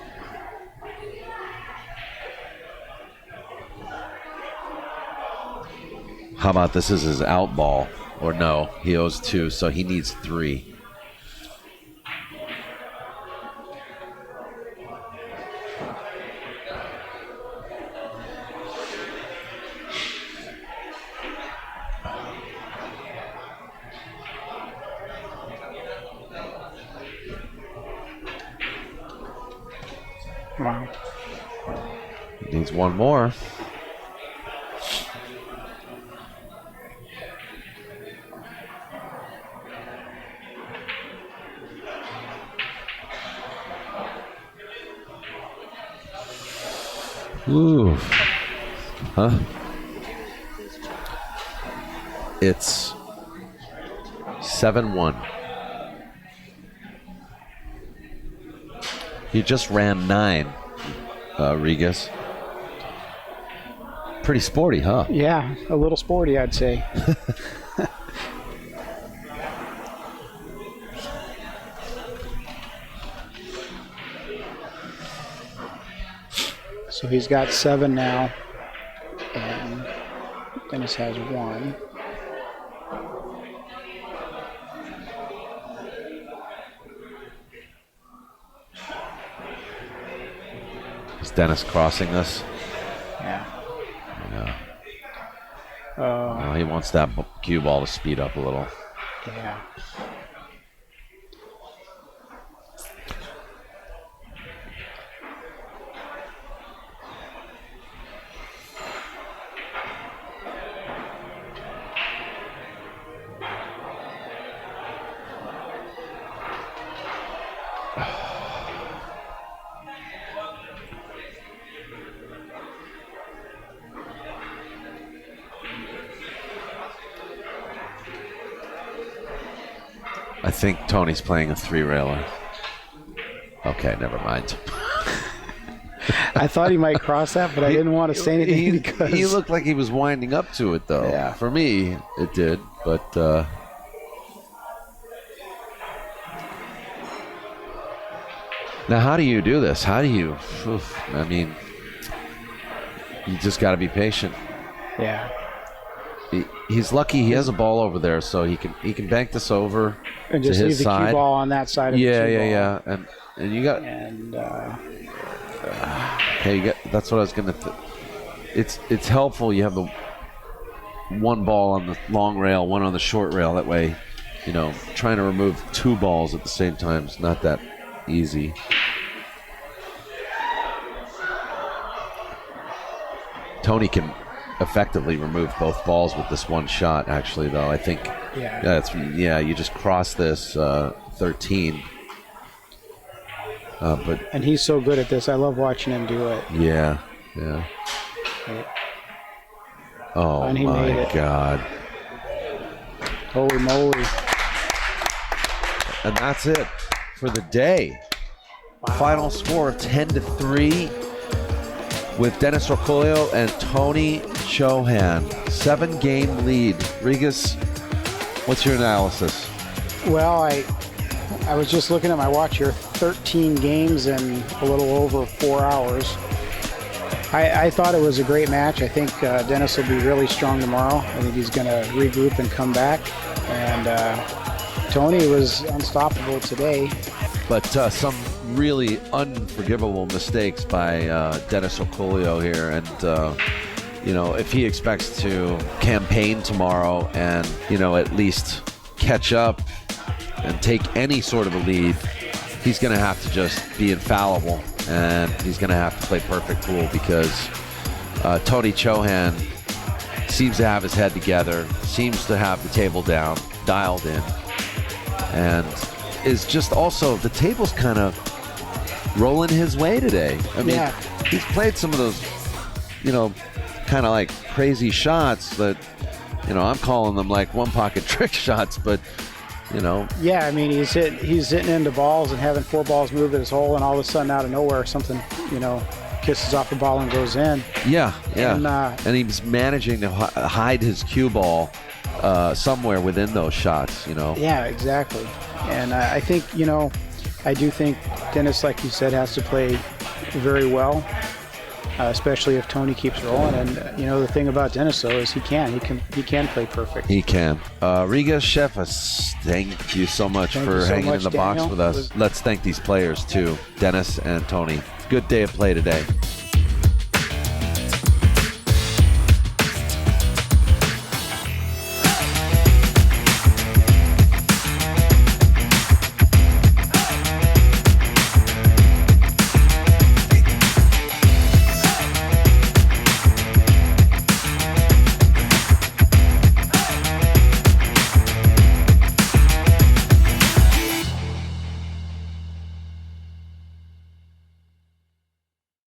How about this is his out ball? Or no, he owes 2, so he needs 3. Wow. He needs 1 more. Ooh. Huh? It's 7-1. He just ran 9, Regas. Pretty sporty, huh? Yeah, a little sporty, I'd say. So he's got 7 now, and Dennis has 1. Is Dennis crossing us? Yeah. Yeah. Well, he wants that cue ball to speed up a little. Yeah. I think Tony's playing a 3-railer. Okay, never mind. I thought he might cross that, but I didn't want to say anything because he looked like he was winding up to it, though. Yeah. For me, it did, but now how do you do this? How do you? I mean, you just got to be patient. Yeah. He's lucky he has a ball over there, so he can bank this over And just to leave his the side. cue ball on that side of the cue ball. Yeah. And you got. And Hey, that's what I was gonna. It's helpful. You have the 1 ball on the long rail, 1 on the short rail. That way, you know, trying to remove 2 balls at the same time is not that easy. Tony can effectively remove both balls with this 1 shot. Actually, though, I think. Yeah. You just cross this 13. And he's so good at this. I love watching him do it. Yeah. Oh, and he my made it. God. Holy moly. And that's it for the day. Wow. Final score of 10-3 with Dennis Orcollo and Tony Chohan. 7-game lead. Regas, what's your analysis? Well, I was just looking at my watch here. 13 games in a little over 4 hours. I thought it was a great match. I think Dennis will be really strong tomorrow. I think he's going to regroup and come back. And Tony was unstoppable today. But some really unforgivable mistakes by Dennis Orcollo here. And, you know, if he expects to campaign tomorrow and, you know, at least catch up and take any sort of a lead, he's going to have to just be infallible. And he's going to have to play perfect pool because Tony Chohan seems to have his head together, seems to have the table down, dialed in, and is just also, the table's kind of rolling his way today. I mean, he's played some of those, you know, kind of like crazy shots that, you know, I'm calling them like one-pocket trick shots, but you know. Yeah, I mean, he's hitting into balls and having 4 balls move at his hole, and all of a sudden, out of nowhere, something, you know, kisses off the ball and goes in. Yeah. And he's managing to hide his cue ball somewhere within those shots, you know. Yeah, exactly. And I think, you know, I do think Dennis, like you said, has to play very well. Especially if Tony keeps rolling, and you know the thing about Dennis though is he can play perfect. He can. Regas, Chefas, thank you so much for hanging in the box with us. Let's thank these players too, Dennis and Tony. Good day of play today.